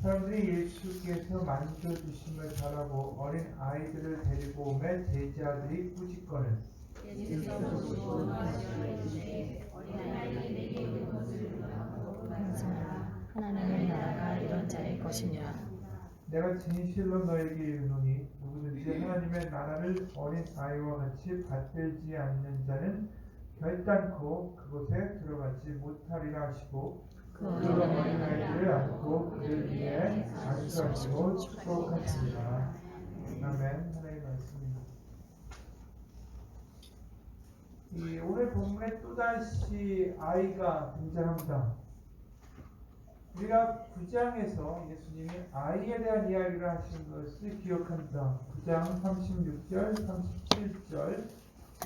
사람들이 예수께서 만져주심을 바라고 어린 아이들을 데리고 오매 제자들이 꾸짖거늘 예수께서 보시고 말씀하시되 어린아이들이 내게 있는 것을 보라고 말씀하라. 하나님의 나라가 이런 자의 것이니라. 내가 진실로 너에게 이르노니 누구든지 하나님의 나라를 어린 아이와 같이 받들지 않는 자는 결단코 그곳에 들어가지 못하리라 하시고 그 어린 아이들을 안고 그들 위에 안수하시고 축복하시니라. 아멘. 하나님의 말씀입니다. 오늘 본문에 또다시 아이가 등장합니다. 우리가 9장에서 예수님이 아이에 대한 이야기를 하신 것을 기억합니다. 9장 36절, 37절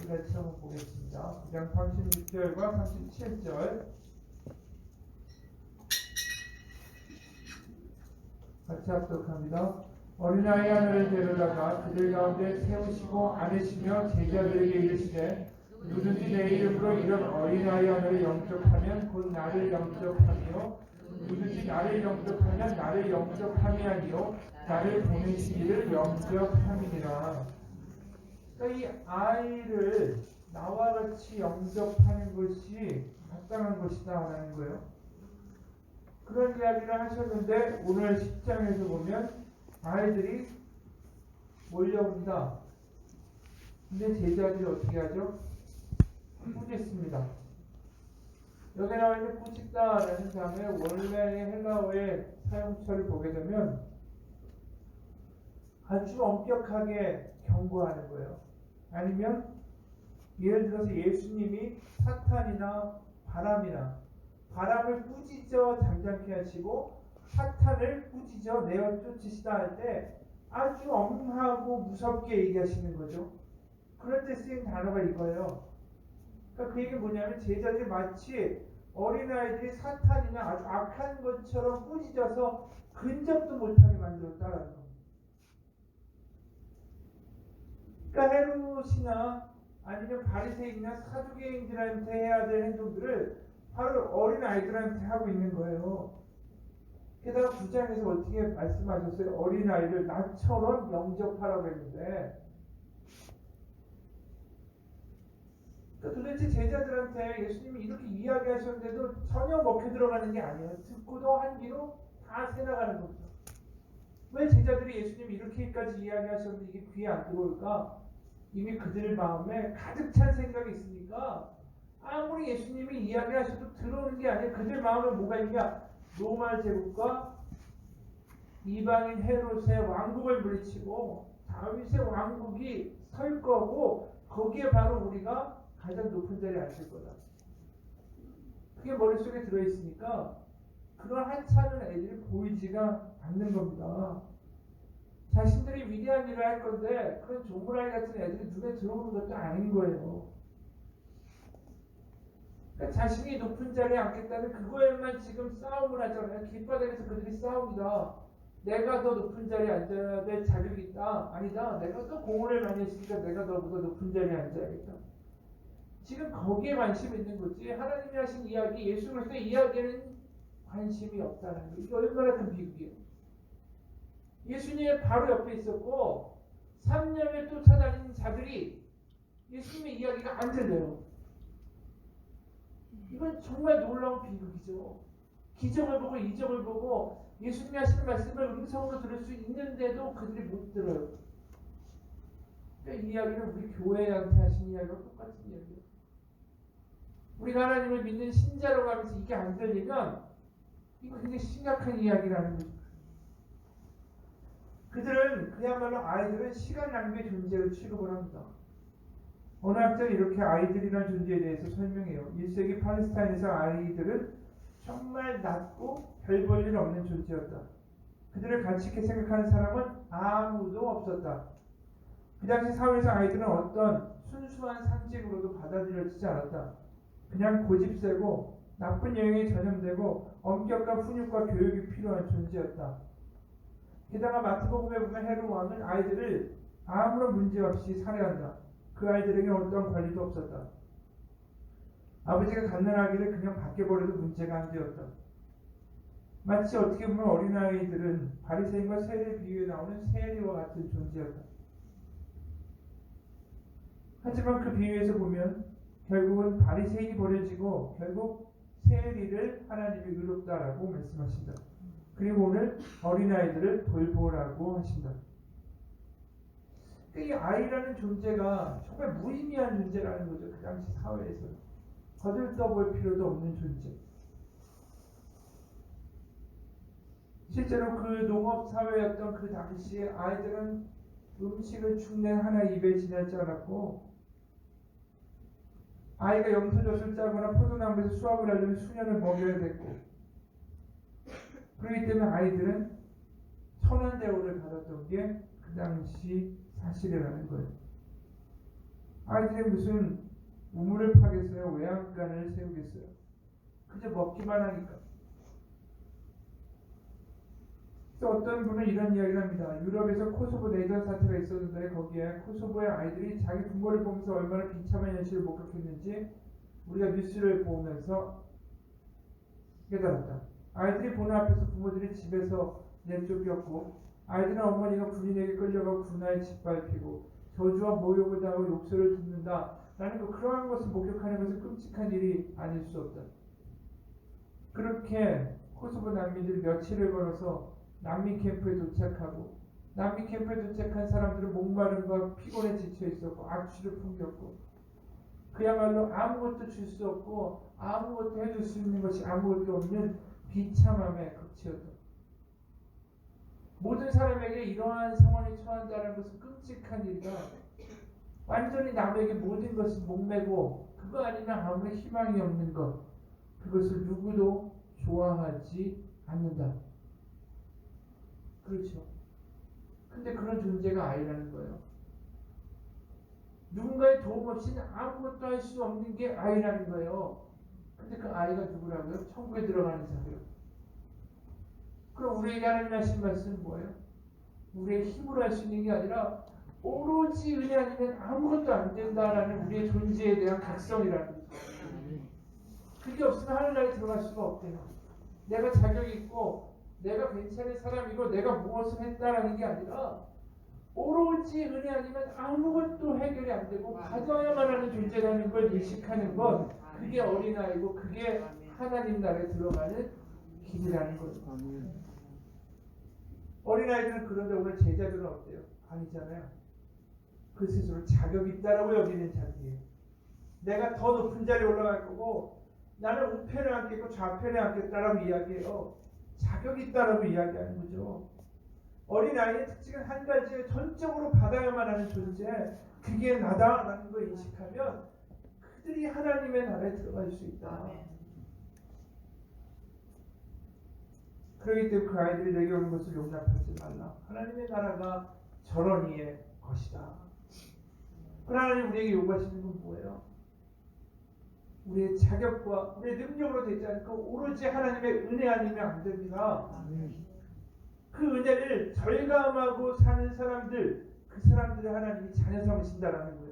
같이 한번 보겠습니다. 9장 36절과 37절 같이 합독합니다. 어린아이 하나를 데려다가 그들 가운데 세우시고 안으시며 제자들에게 이르시되 누구든지 내 이름으로 이런 어린아이 하나를 영접하면 곧 나를 영접하며 누구든지 나를 영접하면 나를 영접함이 아니요 나를 보내신 이를 영접함이니라. 그러니까 이 아이를 나와 같이 영접하는 것이 마땅한 것이다라는 거예요. 그런 이야기를 하셨는데 오늘 10장에서 보면 아이들이 몰려온다. 근데 제자들이 어떻게 하죠? 꾸짖습니다. 여기 나와 있는 꾸짖다라는 단어의 원래의 헬라어의 사용처를 보게 되면 아주 엄격하게 경고하는 거예요. 아니면 예를 들어서 예수님이 사탄이나 바람을 꾸짖어 잠잠케 하시고 사탄을 꾸짖어 내어 쫓으시다 할 때 아주 엄하고 무섭게 얘기하시는 거죠. 그럴 때 쓰인 단어가 이거예요. 그러니까 그 얘기는 뭐냐면 제자들이 마치 어린아이들이 사탄이나 아주 악한 것처럼 꾸짖어서 근접도 못하게 만들었다라는 겁니다. 그러니까 헤롯이나 아니면 바리새인이나 사두개인들한테 해야 될 행동들을 바로 어린아이들한테 하고 있는 거예요. 게다가 9장에서 어떻게 말씀하셨어요? 어린아이를 나처럼 영접하라고 했는데 그러니까 도대체 제자들한테 예수님이 이렇게 이야기하셨는데도 전혀 먹혀 들어가는 게 아니에요. 듣고도 한 귀로 다 새나가는 겁니다. 왜 제자들이 예수님이 이렇게까지 이야기하셨는데 이게 귀에 안 들어올까? 이미 그들 마음에 가득 찬 생각이 있으니까 아무리 예수님이 이야기하셔도 들어오는 게 아니에요. 그들 마음에 뭐가 있냐? 로마 제국과 이방인 헤롯의 왕국을 물리치고 다윗의 왕국이 설 거고 거기에 바로 우리가 가장 높은 자리에 앉을 거다. 그게 머릿속에 들어있으니까 그런 한참은 애들이 보이지가 않는 겁니다. 자신들이 위대한 일을 할 건데 그런 조물아이 같은 애들이 눈에 들어오는 것도 아닌 거예요. 그러니까 자신이 높은 자리에 앉겠다는 그거에만 지금 싸움을 하잖아요. 길바닥에서 그들이 싸웁니다. 내가 더 높은 자리에 앉아야 될 자격이 있다. 아니다. 내가 더 공헌을 많이 했으니까 내가 너보다 높은 자리에 앉아야겠다. 지금 거기에 관심이 있는 거지. 하나님이 하신 이야기, 예수 그리스도의 이야기에는 관심이 없다는 거. 이게 얼마나 큰 비극이에요. 예수님의 바로 옆에 있었고 3년을 쫓아다니는 자들이 예수님의 이야기가 안 들려요. 이건 정말 놀라운 비극이죠. 기적을 보고 이적을 보고 예수님이 하시는 말씀을 음성으로 들을 수 있는데도 그들이 못 들어요. 그러니까 이 이야기는 우리 교회한테 하신 이야기와 똑같은 이야기예요. 우리가 하나님을 믿는 신자라고 하면서 이게 안 들리면 이거 굉장히 심각한 이야기라는 거죠. 그들은 그야말로 아이들은 시간 낭비의 존재로 취급을 합니다. 어느 학자는 이렇게 아이들이라는 존재에 대해서 설명해요. 1세기 팔레스타인에서 아이들은 정말 낮고 별 볼 일 없는 존재였다. 그들을 가치 있게 생각하는 사람은 아무도 없었다. 그 당시 사회에서 아이들은 어떤 순수한 상징으로도 받아들여지지 않았다. 그냥 고집세고 나쁜 영향에 전염되고 엄격한 훈육과 교육이 필요한 존재였다. 게다가 마태복음에 보면 헤롯 왕은 아이들을 아무런 문제 없이 살해한다. 그 아이들에게 어떤 권리도 없었다. 아버지가 갓난아기를 그냥 밖에 버려도 문제가 안 되었다. 마치 어떻게 보면 어린아이들은 바리새인과 세례 비유에 나오는 세리와 같은 존재였다. 하지만 그 비유에서 보면 결국은 바리새인이 버려지고 결국 세리를 하나님이 의롭다라고 말씀하신다. 그리고 오늘 어린아이들을 돌보라고 하신다. 이 아이라는 존재가 정말 무의미한 존재라는 거죠. 그 당시 사회에서 거들떠볼 필요도 없는 존재. 실제로 그 농업 사회였던 그 당시에 아이들은 음식을 축낸 하나 입에 지날 줄 알았고, 아이가 염소젖을 짜거나 포도나무에서 수확을 하려면 수년을 먹여야 됐고, 그렇기 때문에 아이들은 천한 대우를 받았던 게 그 당시 사실이라는 거예요. 아이들이 무슨 우물을 파겠어요? 외양간을 세우겠어요? 그저 먹기만 하니까. 그래서 어떤 분은 이런 이야기를 합니다. 유럽에서 코소보 내전 사태가 있었는데 거기에 코소보의 아이들이 자기 부모를 보면서 얼마나 비참한 현실을 목격했는지 우리가 뉴스를 보면서 깨달았다. 아이들이 보는 앞에서 부모들이 집에서 내쫓겼고, 아이들은 어머니가 군인에게 끌려가 군화에 짓밟히고 저주와 모욕을 당하고 욕설을 듣는다 라는 그러한 것을 목격하는 것은 끔찍한 일이 아닐 수 없다. 그렇게 코소보 난민들이 며칠을 걸어서 난민 캠프에 도착하고, 난민 캠프에 도착한 사람들은 목마름과 피곤에 지쳐 있었고 악취를 풍겼고, 그야말로 아무것도 줄 수 없고 아무것도 해줄 수 있는 것이 아무것도 없는 비참함의 극치였다. 모든 사람에게 이러한 상황에 처한다는 것은 끔찍한 일이다. 완전히 남에게 모든 것을 목매고 그거 아니면 아무런 희망이 없는 것, 그것을 누구도 좋아하지 않는다. 그렇죠. 근데 그런 존재가 아이라는 거예요. 누군가의 도움 없이는 아무것도 할 수 없는 게 아이라는 거예요. 근데 그 아이가 누구라고요? 천국에 들어가는 자예요. 그럼 우리에게 하나님 하신 말씀은 뭐예요? 우리의 힘으로 할 수 있는 게 아니라 오로지 은혜 아니면 아무것도 안 된다라는 우리의 존재에 대한 각성이라는 거죠. 그게 없으면 하늘나라에 들어갈 수가 없대요. 내가 자격이 있고 내가 괜찮은 사람이고 내가 무엇을 했다라는 게 아니라 오로지 은혜 아니면 아무것도 해결이 안 되고 받아야만 하는 존재라는 걸 인식하는 것, 그게 어린아이고 그게 하나님 나라에 들어가는 길이라는 거죠. 어린아이들은 그런데 오늘 제자들은 어때요? 아니잖아요. 그 스스로 자격이 있다라고 여기는 자기예요. 내가 더 높은 자리에 올라갈 거고 나는 우편에 앉겠고 좌편에 앉겠다라고 이야기해요. 자격이 있다라고 이야기하는 거죠. 어린아이의 특징은 한 가지에 전적으로 받아야만 하는 존재, 그게 나다라는 걸 인식하면 그들이 하나님의 나라에 들어갈 수 있다. 그렇기 때문에 그 아이들이 내게 오는 것을 용납하지 말라. 하나님의 나라가 저런 이의 것이다. 하나님 우리에게 요구하시는 건 뭐예요? 우리의 자격과 우리의 능력으로 되지 않고 오로지 하나님의 은혜 아니면 안 됩니다. 그 은혜를 절감하고 사는 사람들, 그 사람들을 하나님이 자녀 삼으신다라는 거예요.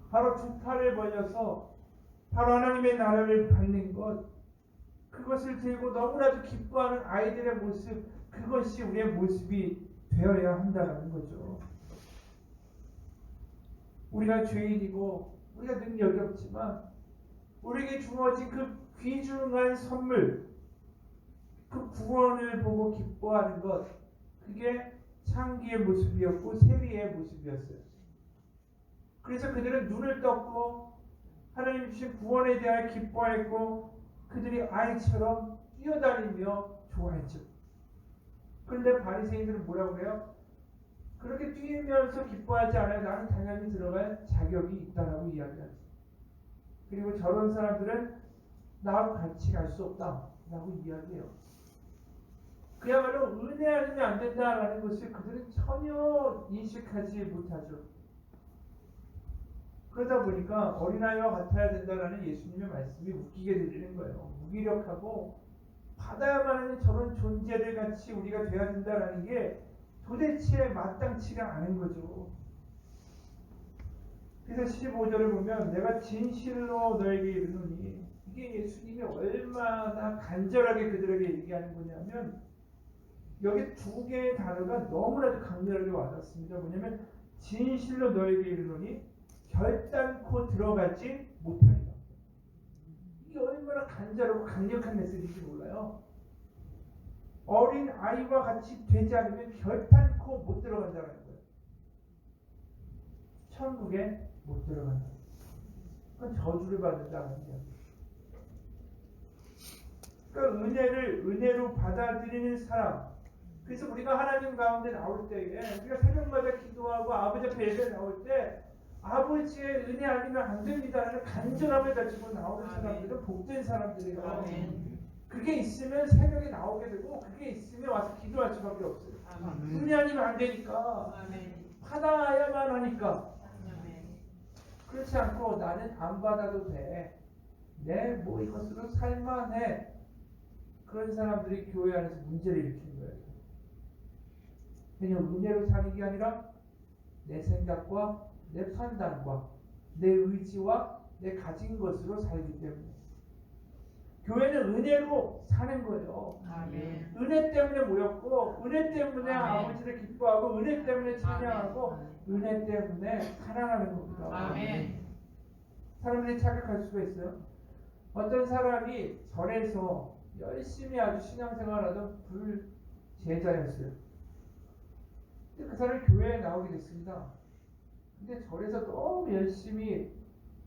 바로 두 팔을 벌려서 바로 하나님의 나라를 받는 것, 그것을 들고 너무나도 기뻐하는 아이들의 모습, 그것이 우리의 모습이 되어야 한다는 거죠. 우리가 죄인이고 우리가 능력이 없지만 우리에게 주어진 그 귀중한 선물, 그 구원을 보고 기뻐하는 것, 그게 창기의 모습이었고 세리의 모습이었어요. 그래서 그들은 눈을 떴고 하나님 주신 구원에 대하여 기뻐했고 그들이 아이처럼 뛰어다니며 좋아했죠. 그런데 바리새인들은 뭐라고 해요? 그렇게 뛰면서 기뻐하지 않아요. 나는 당연히 들어갈 자격이 있다라고 이야기하죠. 그리고 저런 사람들은 나하고 같이 갈 수 없다라고 이야기해요. 그야말로 은혜 아니면 안 된다라는 것을 그들은 전혀 인식하지 못하죠. 그러다 보니까 어린아이와 같아야 된다라는 예수님의 말씀이 웃기게 들리는 거예요. 무기력하고 받아야만 하는 저런 존재들 같이 우리가 되어야 된다라는 게 도대체 마땅치가 않은 거죠. 그래서 15절을 보면 내가 진실로 너에게 이르노니 이게 예수님이 얼마나 간절하게 그들에게 얘기하는 거냐면 여기 두 개의 단어가 너무나도 강렬하게 와닿습니다. 뭐냐면 진실로 너에게 이르노니 결단코 들어가지 못하리라. 이게 얼마나 간절하고 강력한 메시지인지 몰라요. 어린 아이와 같이 되지 않으면 결단코 못 들어간다는 거예요. 천국에 못 들어간다. 그건 저주를 받는다는 거예요. 그러니까 은혜로 받아들이는 사람. 그래서 우리가 하나님 가운데 나올 때에 우리가 새벽마다 기도하고 아버지 앞에 예배 나올 때 아버지의 은혜 아니면 안 됩니다라는 간절함을 가지고 나오는 사람들은 복된 사람들이에요. 아멘. 그게 있으면 새벽에 나오게 되고 그게 있으면 와서 기도할 수밖에 없어요. 아멘. 은혜 아니면 안 되니까 아멘. 받아야만 하니까. 아멘. 그렇지 않고 나는 안 받아도 돼. 내 뭐 이것으로 살만해. 그런 사람들이 교회 안에서 문제를 일으키는 거예요. 그냥 은혜로 사는 게 아니라 내 생각과 내 판단과 내 의지와 내 가진 것으로 살기 때문에. 교회는 은혜로 사는 거예요. 아멘. 은혜 때문에 모였고 은혜 때문에 아멘. 아버지를 기뻐하고 은혜 때문에 찬양하고 아멘. 은혜 때문에 사랑하는 겁니다. 아멘. 사람들이 착각할 수가 있어요. 어떤 사람이 절에서 열심히 아주 신앙생활하던 불제자였어요. 근데 그 사람이 교회에 나오게 됐습니다. 근데 절에서 너무 열심히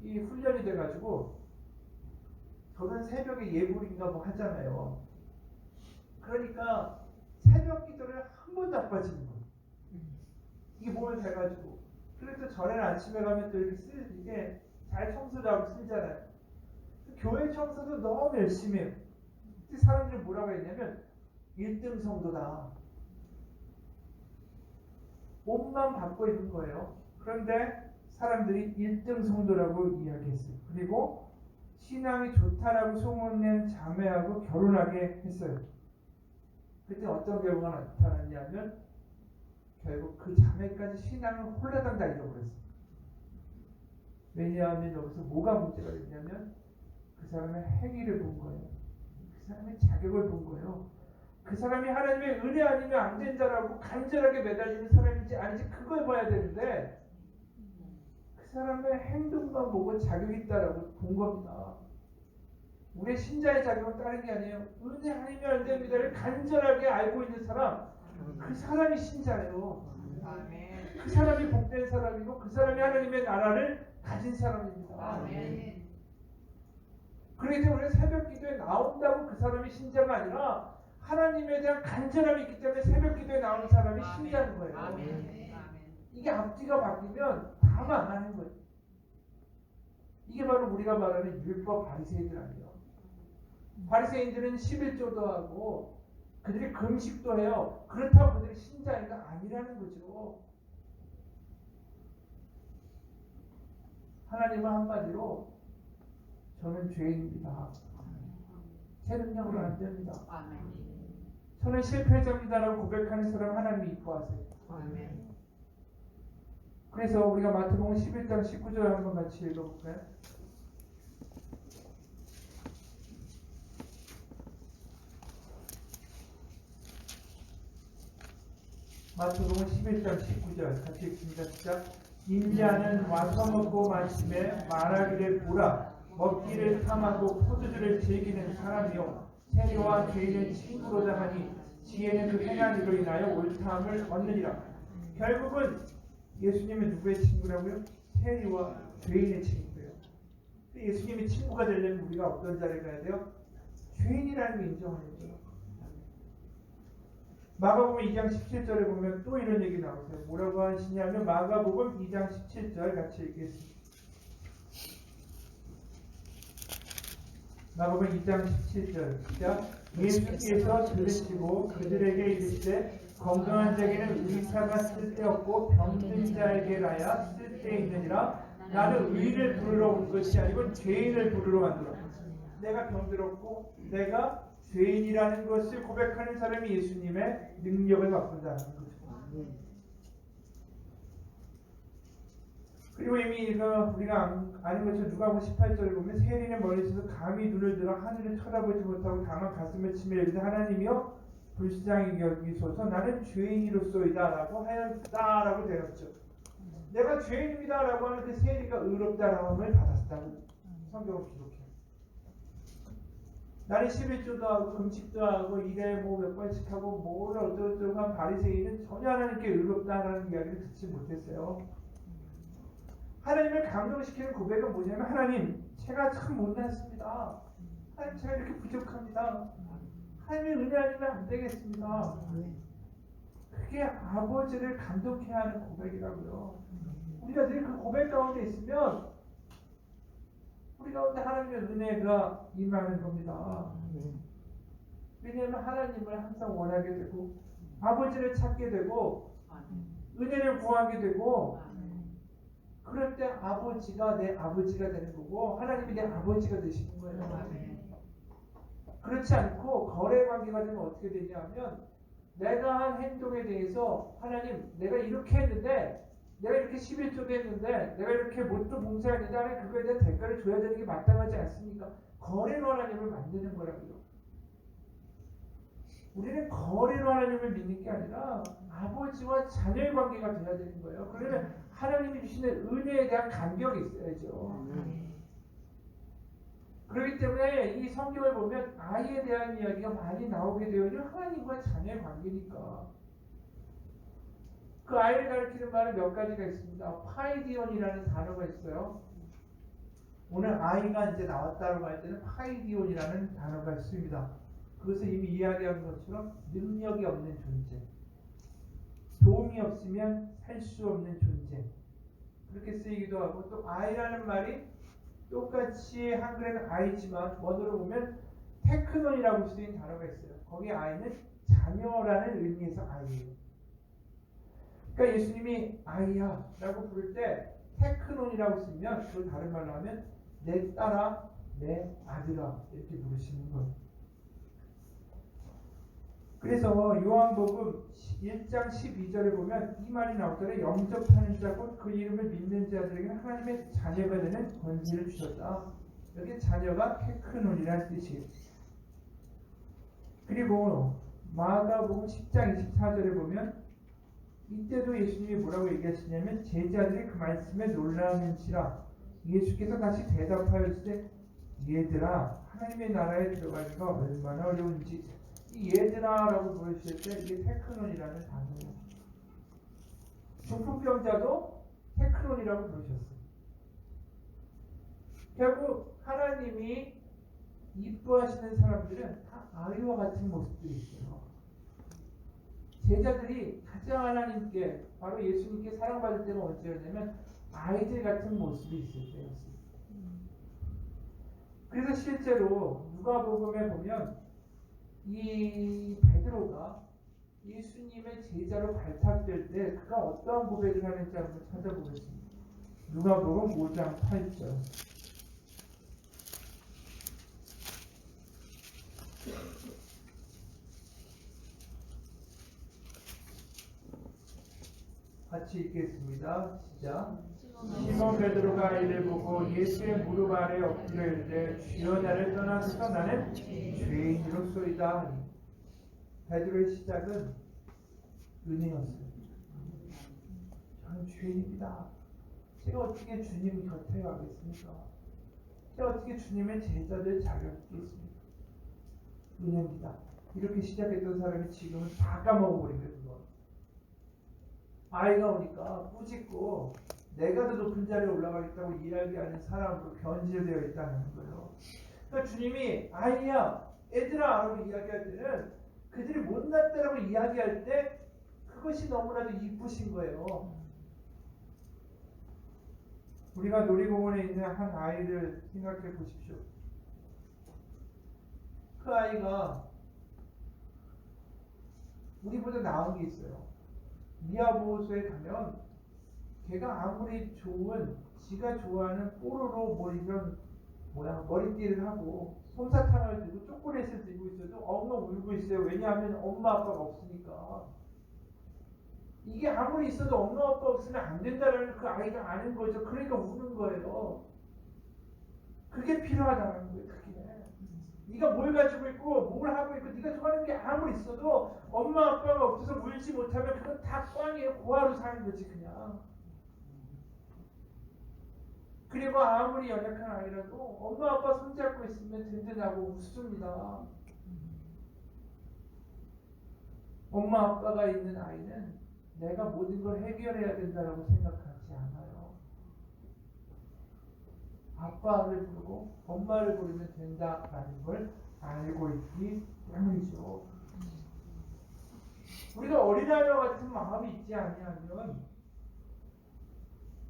이 훈련이 돼가지고 저는 새벽에 예불인가 뭐 하잖아요. 그러니까 새벽 기도를 한 번도 안 빠지는 거예요. 이게 몸을 돼가지고. 그래서 절에는 아침에 가면 또 이렇게 이게 잘 청소도 하고 쓰잖아요. 교회 청소도 너무 열심히 해요. 사람들이 뭐라고 했냐면 1등 성도다. 옷만 바꿔 입은 거예요. 그런데 사람들이 1등 성도라고 이야기했어요. 그리고 신앙이 좋다라고 소문낸 자매하고 결혼하게 했어요. 그때 어떤 결과가 나타났냐면 결국 그 자매까지 신앙을 홀라당 다 잃어버렸어요. 왜냐하면 여기서 뭐가 문제가 됐냐면 그 사람의 행위를 본 거예요. 그 사람의 자격을 본 거예요. 그 사람이 하나님의 은혜 아니면 안 된다라고 간절하게 매달리는 사람인지 아닌지 그걸 봐야 되는데 그 사람의 행동만 보고 자격이 있다라고 본 겁니다. 우리의 신자의 자격은 다른 게 아니에요. 은혜 아니면 안 됩니다를 간절하게 알고 있는 사람, 그 사람이 신자예요. 아멘. 그 사람이 복된 사람이고 그 사람이 하나님의 나라를 가진 사람입니다. 아멘. 그렇기 때문에 새벽 기도에 나온다고 그 사람이 신자가 아니라 하나님에 대한 간절함이 있기 때문에 새벽 기도에 나오는 사람이 신자인 거예요. 아멘. 이게 앞뒤가 바뀌면 다 망하는 거예요. 이게 바로 우리가 말하는 율법 바리새인들 아니에요. 바리새인들은 11조도 하고 그들이 금식도 해요. 그렇다고 그들이 신자인가 아니라는 거죠. 하나님은 한마디로 저는 죄인입니다. 제 능력으로 안 됩니다. 아멘. 저는 실패자입니다라고 고백하는 사람 하나님이 이뻐하세요. 아멘. 그래서 우리가 마태복음 11장 19절 한번 같이 읽어볼까요? 마태복음 11장 19절 같이 읽습니다. 시작. 인자는 와서 먹고 마시며 말하기를 보라 먹기를 탐하고 포도주를 즐기는 사람이요 세리와 죄인은 친구로다 하니 지혜는 그 행한 일로 인하여 옳다함을 얻느니라. 결국은 예수님은 누구의 친구라고요? 세리와 죄인의 친구예요. 예수님이 친구가 되려면 우리가 어떤 자리에 가야 돼요? 죄인이라는 걸 인정하는 거죠. 마가복음 2장 17절에 보면 또 이런 얘기 나오세요. 뭐라고 하시냐면 마가복음 2장 17절 같이 읽겠습니다. 마가복음 2장 17절 시작. 예수께서 들으시고 그들에게 이르시되 건강한 자에게는 의사가 쓸데없고 병든 자에게라야 쓸데있느니라. 나는 의를 부르러 온 것이 아니고 죄인을 부르러 왔노라. 내가 병들었고 내가 죄인이라는 것을 고백하는 사람이 예수님의 능력을 바꾼다는 거죠. 그리고 이미 우리가 아는 것처럼 누가복음 18절을 보면 세리는 멀리서 감히 눈을 들어 하늘을 쳐다보지 못하고 다만 가슴을 치며 이르되 하나님이여 불쌍히 여기소서 나는 죄인이로소이다 라고 하였다라고 되었죠. 내가 죄인입니다 라고 하는 그 세리가 의롭다라함을 받았다고 성경은 기록해요. 나는 11조도 하고 금식도 하고 일에 몇 번씩 하고 뭐를 어쩌고저쩌고 한 바리새인은 전혀 하나님께 의롭다라는 이야기를 듣지 못했어요. 하나님을 감동시키는 고백은 뭐냐면 하나님 제가 참 못났습니다. 하나님 제가 이렇게 부족합니다. 하나님의 은혜 아니면 안 되겠습니다. 그게 아버지를 감동케 하는 고백이라고요. 우리가 늘 그 고백 가운데 있으면 우리 가운데 하나님의 은혜가 임하는 겁니다. 왜냐하면 하나님을 항상 원하게 되고 아버지를 찾게 되고 은혜를 구하게 되고 그럴 때 아버지가 내 아버지가 되는 거고 하나님이 내 아버지가 되시는 거예요. 그렇지 않고 거래 관계가 되면 어떻게 되냐면 내가 한 행동에 대해서 하나님 내가 이렇게 했는데 내가 이렇게 11조도 했는데 내가 이렇게 못도 봉사했는데 하나님 그거에 대한 대가를 줘야 되는 게 마땅하지 않습니까? 거래로 하나님을 만드는 거라고요. 우리는 거래로 하나님을 믿는 게 아니라 아버지와 자녀의 관계가 돼야 되는 거예요. 그러면 하나님이 주시는 은혜에 대한 감격이 있어야죠. 그렇기 때문에 이 성경을 보면 아이에 대한 이야기가 많이 나오게 되어요. 하나님과 자녀의 관계니까. 그 아이를 가리키는 말은 몇 가지가 있습니다. 파이디온이라는 단어가 있어요. 오늘 아이가 이제 나왔다고 할 때는 파이디온이라는 단어가 있습니다. 그것을 이미 이야기한 것처럼 능력이 없는 존재, 도움이 없으면 살 수 없는 존재, 그렇게 쓰이기도 하고, 또 아이라는 말이 똑같이 한글에는 아이지만 원어로 보면 테크논이라고 쓰인 단어가 있어요. 거기 아이는 자녀라는 의미에서 아이예요. 그러니까 예수님이 아이야 라고 부를 때 테크논이라고 쓰면 그걸 다른 말로 하면 내 딸아, 내 아들아 이렇게 부르시는 거예요. 그래서 요한복음 1장 12절에 보면 이 말이 나오더래. 영접하는 자고 그 이름을 믿는 자들에게는 하나님의 자녀가 되는 권세를 주셨다. 여기 자녀가 테크논이라는 뜻이에요. 그리고 마가복음 10장 24절에 보면 이때도 예수님이 뭐라고 얘기하시냐면 제자들이 그 말씀에 놀라는지라 예수께서 다시 대답하였을 때 얘들아 하나님의 나라에 들어가기가 얼마나 어려운지. 이 얘들아라고 부르실 때 이게 테크논이라는 단어예요. 중풍병자도 테크논이라고 부르셨어요. 결국 하나님이 이뻐하시는 사람들은 다 아이와 같은 모습들이 있어요. 제자들이 가장 하나님께 바로 예수님께 사랑받을 때가 언제였냐면 아이들 같은 모습이 있을 때였어요. 그래서 실제로 누가복음에 보면 이 베드로가 예수님의 제자로 발탁될 때 그가 어떠한 고백을 하는지 한번 찾아보겠습니다. 누가복음 5장 8절. 같이 읽겠습니다. 시작. 시몬 베드로가 이를 보고 예수의 무릎 아래 엎드려 이르되 주여 나를 떠나소서 나는 죄인으로소이다. 베드로의 시작은 은혜였어요. 저는 죄인입니다. 제가 어떻게 주님 곁에 가겠습니까? 제가 어떻게 주님의 제자될 자격이 있습니까? 은혜입니다. 이렇게 시작했던 사람이 지금은 다 까먹어버린 거예요. 아이가 오니까 꾸짖고 내가 더 높은 자리에 올라가겠다고 이야기하는 사람으로 변질되어 있다는 거예요. 그러니까 주님이 아이야, 애들아 라고 이야기할 때는 그들이 못났다라고 이야기할 때 그것이 너무나도 이쁘신 거예요. 우리가 놀이공원에 있는 한 아이를 생각해 보십시오. 그 아이가 우리보다 나은 게 있어요. 미아보호소에 가면 걔가 아무리 좋은 지가 좋아하는 뽀로로 뭐 이런 머리띠를 하고 솜사탕을 들고 초콜릿을 들고 있어도 엉엉 울고 있어요. 왜냐하면 엄마 아빠가 없으니까. 이게 아무리 있어도 엄마 아빠 없으면 안 된다는 그 아이가 아는 거죠. 그러니까 우는 거예요. 그게 필요하다는 거예요. 그게. 네가 뭘 가지고 있고 뭘 하고 있고 네가 좋아하는 게 아무리 있어도 엄마 아빠가 없어서 울지 못하면 그건 다 꽝이에요. 고아로 사는 거지 그냥. 그리고 아무리 연약한 아이라도 엄마 아빠 손잡고 있으면 든든하고 웃습니다. 엄마 아빠가 있는 아이는 내가 모든 걸 해결해야 된다고 생각하지 않아요. 아빠를 부르고 엄마를 부르면 된다라는 걸 알고 있기 때문이죠. 우리가 어린아이와 같은 마음이 있지 아니하면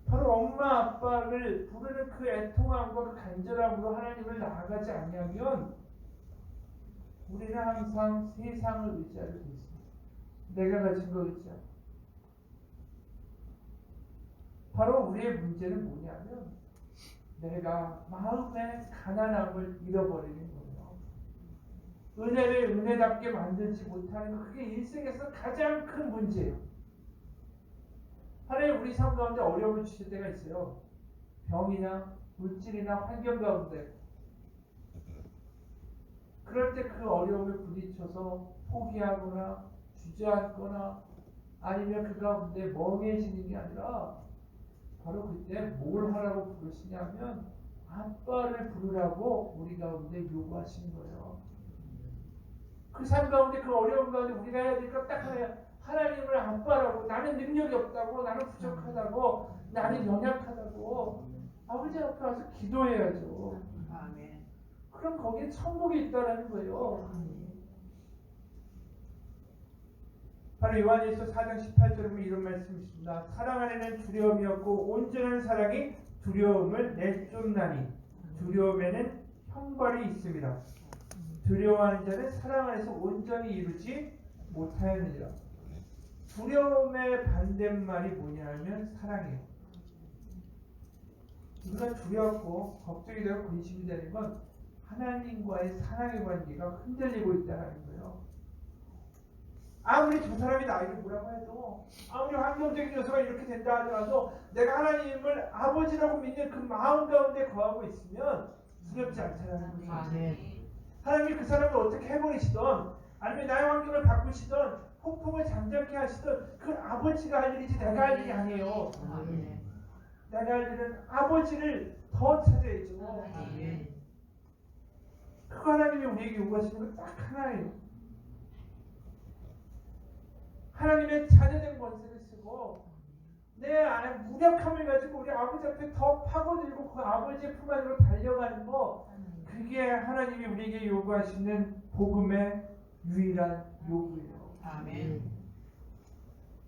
바로 엄마 아빠를 부르는 그 애통함과 그 간절함으로 하나님을 나아가지 아니하면 우리는 항상 세상을 의지하게 돼 있습니다. 내가 가진 거 의지하고. 바로 우리의 문제는 뭐냐면 내가 마음의 가난함을 잃어버리는 거예요. 은혜를 은혜답게 만들지 못하는 거, 그게 인생에서 가장 큰 문제예요. 하나님 우리 삶 가운데 어려움을 주실 때가 있어요. 병이나 물질이나 환경 가운데. 그럴 때 그 어려움에 부딪혀서 포기하거나 주저앉거나 아니면 그 가운데 멍해지는 게 아니라 바로 그때 뭘 하라고 부르시냐면 아빠를 부르라고 우리 가운데 요구하시는 거예요. 그 삶 가운데 그 어려움 가운데 우리가 해야 될 것 딱 하나야. 하나님을 아빠라고. 나는 능력이 없다고, 나는 부족하다고, 나는 연약하다고 아버지 앞에 와서 기도해야죠. 아멘. 그럼 거기에 천국이 있다는 거예요. 바로 요한일서 4장 18절에 보면 이런 말씀이 있습니다. 사랑 안에는 두려움이 없고 온전한 사랑이 두려움을 내쫓나니 두려움에는 형벌이 있습니다. 두려워하는 자는 사랑 안에서 온전히 이루지 못하였느니라. 두려움의 반대말이 뭐냐면 사랑이에요. 우리가 두렵고 걱정이 되고 근심이 되는 건 하나님과의 사랑의 관계가 흔들리고 있다는 거예요. 아무리 저 사람이 나에게 뭐라고 해도 아무리 환경적인 요소가 이렇게 된다 하더라도 내가 하나님을 아버지라고 믿는 그 마음 가운데 거하고 있으면 두렵지 않다는 거죠. 아멘. 하나님이 그 사람을 어떻게 해버리시던 아니면 나의 환경을 바꾸시던 폭풍을 잠잠케 하시던 그 아버지가 할 일이지 내가 할 일이 아니에요. 아멘. 내가 할 일은 아버지를 더 찾아야죠. 아멘. 그거 하나님이 우리에게 요구하시는 건 딱 하나예요. 하나님의 자녀된 권세를 쓰고 내 안에 무력함을 가지고 우리 아버지 앞에 더 파고들고 그 아버지의 품 안으로 달려가는 거, 그게 하나님이 우리에게 요구하시는 복음의 유일한 요구예요. 아멘.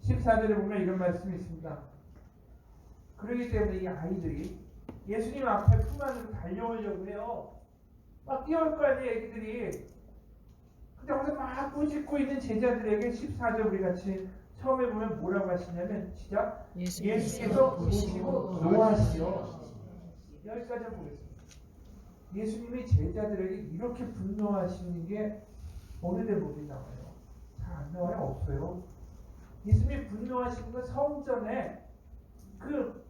14절에 보면 이런 말씀이 있습니다. 그렇기 때문에 이 아이들이 예수님 앞에 품 안으로 달려오려고 해요. 막 뛰어올 거 아니에요, 애기들이. 근데 거기서 막 꾸짖고 있는 제자들에게 14절 우리 같이 처음에 보면 뭐라고 하시냐면 시작. 예수께서 보시고 노하시오. 여기까지 보겠습니다. 예수님이 제자들에게 이렇게 분노하시는 게 어느 대목이 나와요? 잘 안 나와요? 없어요. 예수님이 분노하시는 건 성전에 그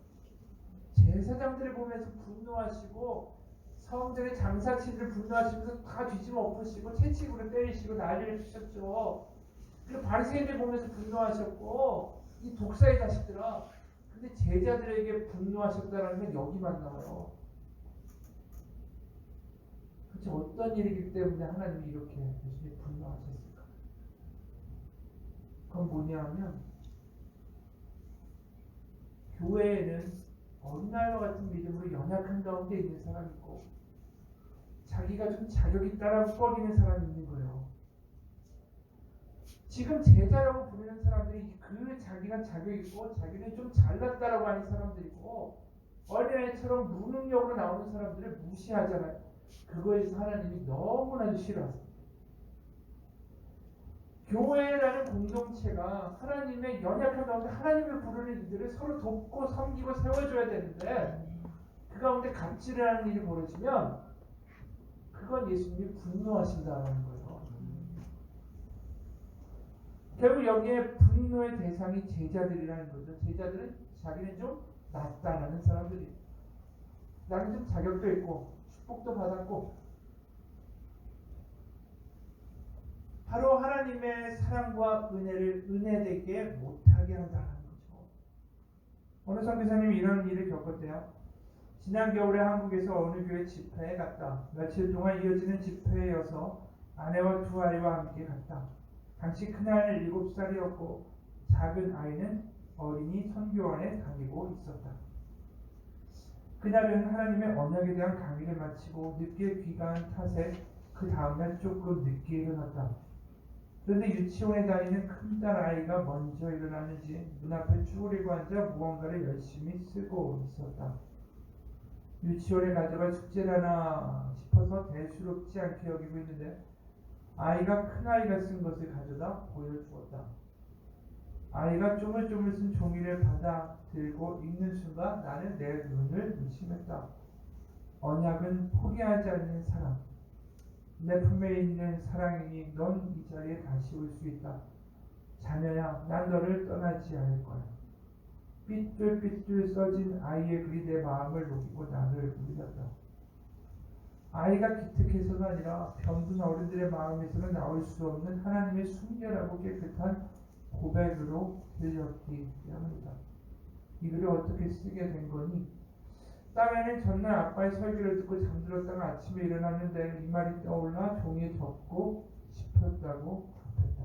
제사장들을 보면서 분노하시고 성전의 장사치들을 분노하시면서 다 뒤집어 엎으시고 채찍으로 때리시고 난리를 피셨죠. 그리고 바리새인들 보면서 분노하셨고 이 독사의 자식들아. 근데 제자들에게 분노하셨다라는 건 여기만 나와요. 도대체 어떤 일이기 때문에 하나님이 이렇게 예수님이 분노하셨을까? 그건 뭐냐면 교회에는 어린아이와 같은 믿음으로 연약한 가운데 있는 사람이 있고 자기가 좀 자격이 있다라고 꺼기는 사람이 있는 거예요. 지금 제자라고 부르는 사람들이 그 자기가 자격이 있고 자기는 좀 잘났다라고 하는 사람들이고 어린아이처럼 무능력으로 나오는 사람들을 무시하잖아요. 그거에서 하나님이 너무나도 싫어하세요. 교회라는 공동체가 하나님의 연약한 가운데 하나님을 부르는 이들을 서로 돕고 섬기고 세워줘야 되는데 그 가운데 갑질을 하는 일이 벌어지면 그건 예수님이 분노하신다는 거예요. 결국 여기에 분노의 대상이 제자들이라는 거죠. 제자들은 자기는 좀 낫다라는 사람들이, 나는 좀 자격도 있고 축복도 받았고, 바로 하나님의 사랑과 은혜를 은혜되게 못하게 한다는 거죠. 어느 선교사님이 이런 일을 겪었대요. 지난 겨울에 한국에서 어느 교회 집회에 갔다. 며칠 동안 이어지는 집회여서 아내와 두 아이와 함께 갔다. 당시 큰아이는 7살이었고 작은 아이는 어린이 선교원에 다니고 있었다. 그날은 하나님의 언약에 대한 강의를 마치고 늦게 귀가한 탓에 그 다음날 조금 늦게 일어났다. 그런데 유치원에 다니는 큰딸 아이가 먼저 일어났는지 문 앞에 쭈그리고 앉아 무언가를 열심히 쓰고 있었다. 유치원에 가져갈 숙제라나 싶어서 대수롭지 않게 여기고 있는데 아이가 큰아이가 쓴 것을 가져다 보여주었다. 아이가 쪼물쪼물 쓴 종이를 받아 들고 읽는 순간 나는 내 눈을 의심했다. 언약은 포기하지 않는 사랑. 내 품에 있는 사랑이니 넌 이 자리에 다시 올 수 있다. 자녀야, 난 너를 떠나지 않을 거야. 삐뚤삐뚤 써진 아이의 글이 내 마음을 녹이고 나를 울렸다. 아이가 기특해서가 아니라 병든 어른들의 마음에서는 나올 수 없는 하나님의 순결하고 깨끗한 고백으로 들렸기 때문이다. 이 글을 어떻게 쓰게 된 거니? 딸애는 전날 아빠의 설교를 듣고 잠들었다가 아침에 일어났는데 이 말이 떠올라 종이에 적고 싶었다고 답했다.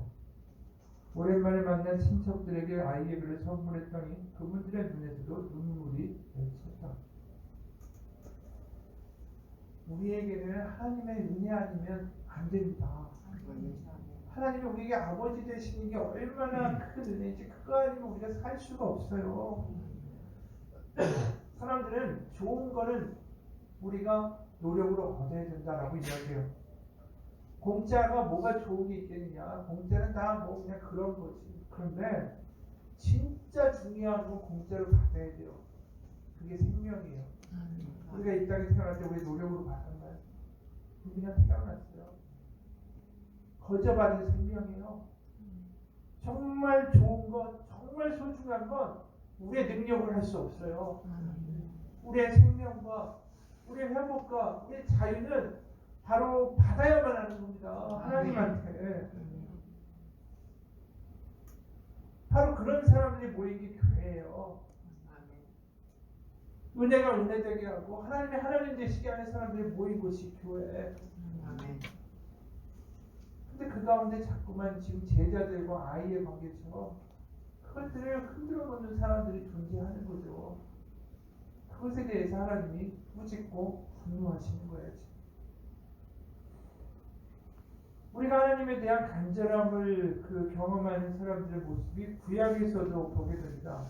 오랜만에 만난 친척들에게 아이의 글을 선물했더니 그분들의 눈에서도 눈물이 맺혔다. 우리에게는 하나님의 은혜 아니면 안 됩니다. 하나님이 우리에게 아버지 되시는 게 얼마나 큰 은혜인지 그거 아니면 우리가 살 수가 없어요. 사람들은 좋은 거는 우리가 노력으로 얻어야 된다라고 이야기해요. 공짜가 뭐가 좋은 게 있겠느냐. 공짜는 다 뭐 그냥 그런 거지. 그런데 진짜 중요한 건 공짜로 받아야 돼요. 그게 생명이에요. 우리가 이 땅에 태어날 때 우리 노력으로 받았나요? 그냥 태어났어요. 거저받은 생명이에요. 정말 좋은 것, 정말 소중한 건 우리의 능력으로 할 수 없어요. 우리의 생명과 우리의 회복과 우리의 자유는 바로 받아야만 하는 겁니다. 하나님한테. 바로 그런 사람들이 모인 게 교회예요. 은혜가 은혜되게 하고 하나님의 하나님 되시게 하는 사람들이 모인 곳이 교회. 근데 그 가운데 자꾸만 지금 제자들과 아이의 관계처럼 그것들을 흔들어 놓는 사람들이 존재하는 거죠. 그것에 대해서 하나님이 꾸짖고 분노하시는 거예요. 우리가 하나님에 대한 간절함을 경험하는 사람들의 모습이 구약에서도 보게 됩니다.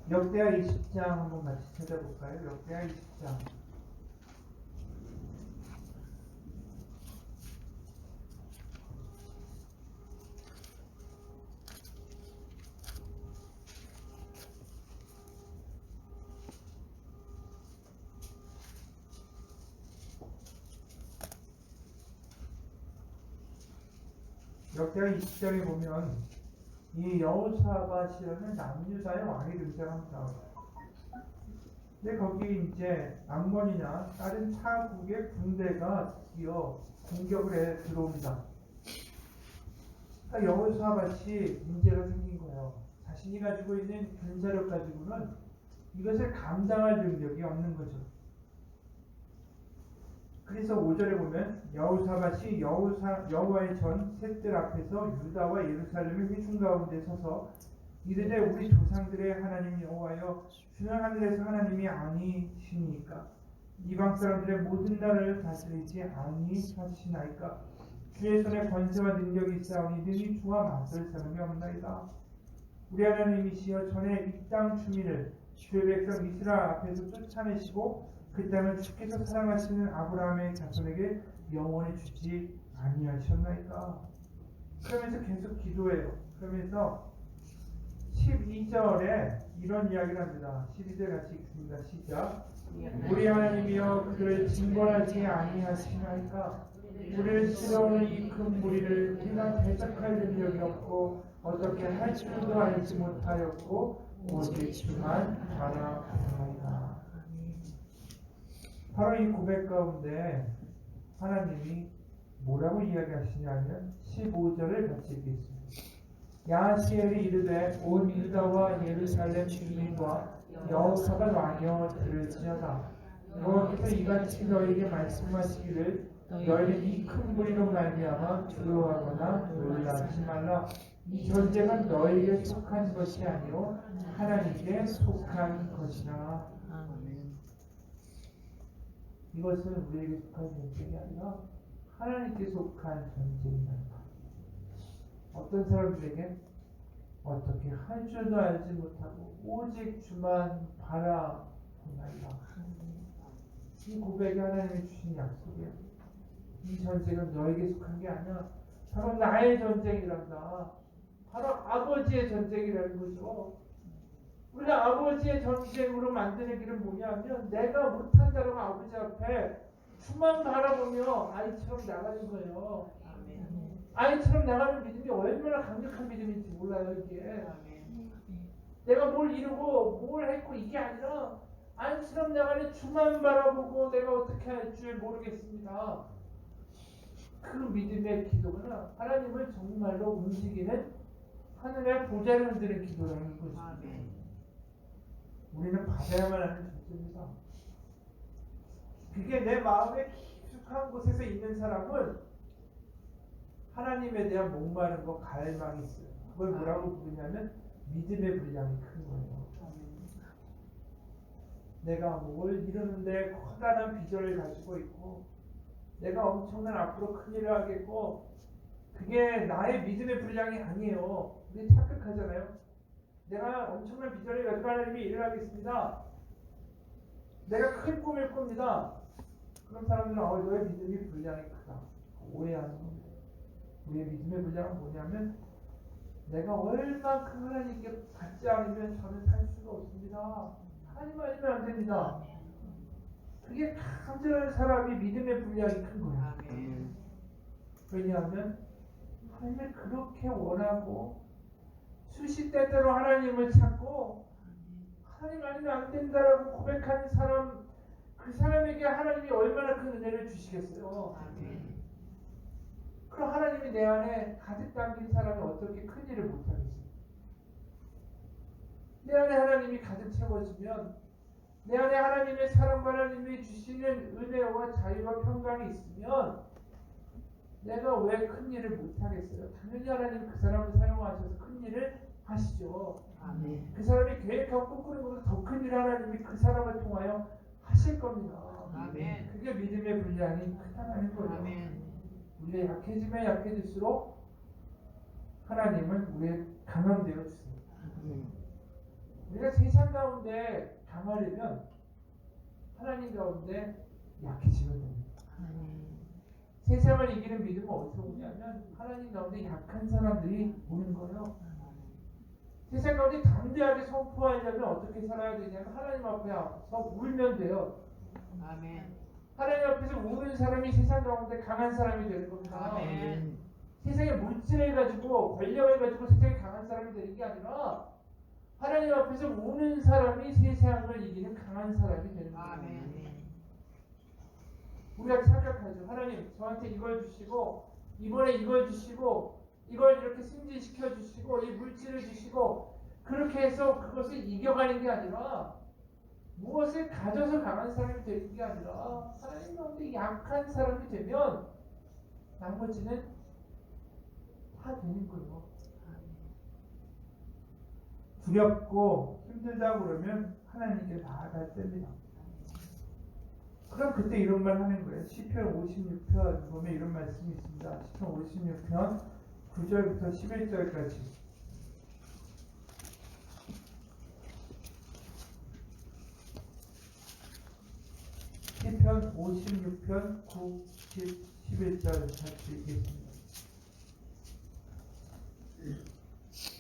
역대하 20장 한번 같이 찾아볼까요? 역대하 20장. 역대하 20장에 보면 이 여호사밧이라는 남유다의 왕이 등장합니다. 근데 거기 이제 암몬이나 다른 타국의 군대가 드디어 공격을 해 들어옵니다. 그러니까 여호사밧이 문제가 생긴 거예요. 자신이 가지고 있는 군사력 가지고는 이것을 감당할 능력이 없는 거죠. 그래서 5절에 보면 여호사밧이 여호와의 전 셋들 앞에서 유다와 예루살렘의 회중 가운데 서서 이르되 우리 조상들의 하나님 여호와여 주는 하늘에서 하나님이 아니시니까 이방 사람들의 모든 나라를 다스리지 아니하시나이까 주의 손에 권세와 능력이 있사오니 능히 주와 맞설 사람이 없나이다. 우리 하나님이시여 전에 이 땅 주민을 주의 백성 이스라엘 앞에서 쫓아내시고 그 땅을 주께서 사랑하시는 아브라함의 자손에게 영원히 주지 아니하셨나이까. 그러면서 계속 기도해요. 그러면서 12절에 이런 이야기를 합니다. 12절 같이 읽습니다. 시작. 우리 하나님이여 그들을 징벌하지 아니하시나이까. 우리를 치러오는 이 큰 무리를 우리가 대적할 능력이 없고 어떻게 할 줄도 알지 못하였고 오직 주만 바라보나이다. 바로 이 고백 가운데 하나님이 뭐라고 이야기하시냐면 15절을 같이 읽겠습니다. 야하시엘이 이르되 온 유다와 예루살렘 주민과 여호사밧 왕여 들을지어다. 여호와께서 이같이 너희에게 말씀하시기를 너희는 이 큰 무리로 말미암아 두려워하거나 놀라지 말라. 이 전쟁은 너희에게 속한 것이 아니요 하나님께 속한 것이라. 이것은 우리에게 속한 전쟁이 아니라 하나님께 속한 전쟁이다. 어떤 사람들에게 어떻게 할 줄도 알지 못하고 오직 주만 바라보나이다. 이 고백이 하나님이 주신 약속이야. 이 전쟁은 너에게 속한 게 아니야. 바로 나의 전쟁이란다. 바로 아버지의 전쟁이라는 거죠. 우리가 아버지의 전쟁으로 만드는 길은 뭐냐면 내가 못한다라고 아버지 앞에 주만 바라보며 아이처럼 나가는 거예요. 아이처럼 나가는 믿음이 얼마나 강력한 믿음인지 몰라요. 이게 내가 뭘 이루고 뭘 했고 이게 아니라 아이처럼 나가는 주만 바라보고 내가 어떻게 할 줄 모르겠습니다. 그 믿음의 기도가 하나님을 정말로 움직이는 하늘의 보좌를 흔드는 기도라는 것입니다. 우리는 받아야만 하는 존재입니다. 그게 내 마음에 깊숙한 곳에서 있는 사람은 하나님에 대한 목마른 거 갈망이 있어요. 그걸 뭐라고 부르냐면 믿음의 분량이 큰 거예요. 내가 뭘 이루는데 커다란 비전을 가지고 있고 내가 엄청난 앞으로 큰일을 하겠고 그게 나의 믿음의 분량이 아니에요. 우리 착각하잖아요. 내가 엄청난 비전을 가지고 하나님이 일을 하겠습니다. 내가 큰 꿈을 꿉니다. 그런 사람들은 너의 믿음의 분량이 크다. 오해하는 겁니다. 우리의 믿음의 분량은 뭐냐면 내가 얼만큼 하나님께 받지 않으면 저는 살 수가 없습니다. 하나님 아니면 안 됩니다. 그게 간절한 사람이 믿음의 분량이 큰 거예요. 왜냐하면 하나님을 그렇게 원하고 수시 때때로 하나님을 찾고 하나님 아니면 안 된다라고 고백하는 사람, 그 사람에게 하나님이 얼마나 큰 은혜를 주시겠어요. 그럼 하나님이 내 안에 가득 담긴 사람이 어떻게 큰 일을 못하겠어요. 내 안에 하나님이 가득 채워지면 내 안에 하나님의 사랑과 하나님이 주시는 은혜와 자유와 평강이 있으면 내가 왜 큰 일을 못하겠어요. 당연히 하나님 그 사람을 사용하셔서 큰 일을 하시죠. 아멘. 그 사람이 계획하고 꿈꾸는 것보다 더 큰 일을 하나님이 그 사람을 통하여 하실 겁니다. 아멘. 그게 믿음의 분량이 크다는 거예요. 아멘. 우리가 약해지면 약해질수록 하나님은 우리의 강함되어 주십니다. 우리가 세상 가운데 강하려면 하나님 가운데 약해지면 됩니다. 세상을 이기는 믿음은 어디서 오냐면 하나님 가운데 약한 사람들이 오는 거예요. 세상 가운데 담대하게 선포하려면 어떻게 살아야 되냐면 하나님 앞에 서 울면 돼요. 아멘. 하나님 앞에서 우는 사람이 세상 가운데 강한 사람이 되는 겁니다. 아멘. 세상의 물질을 가지고 권력을 가지고 세상에 강한 사람이 되는 게 아니라 하나님 앞에서 우는 사람이 세상을 이기는 강한 사람이 되는 거예요. 아멘. 우리가 착각하죠. 하나님 저한테 이걸 주시고 이번에 이걸 주시고 이걸 이렇게 승진시켜 주시고 이 물질을 주시고 그렇게 해서 그것을 이겨가는 게 아니라 무엇을 가져서 강한 사람이 되는 게 아니라 하나님 가운데 약한 사람이 되면 나머지는 다 되는 거예요. 두렵고 힘들다고 그러면 하나님께 나아갈 때입니다. 그럼 그때 이런 말 하는 거예요. 시편 56편 보면 이런 말씀이 있습니다. 시편 56편 9절부터 11절까지. 시편 56편 9, 10, 11절 같이 읽겠습니다.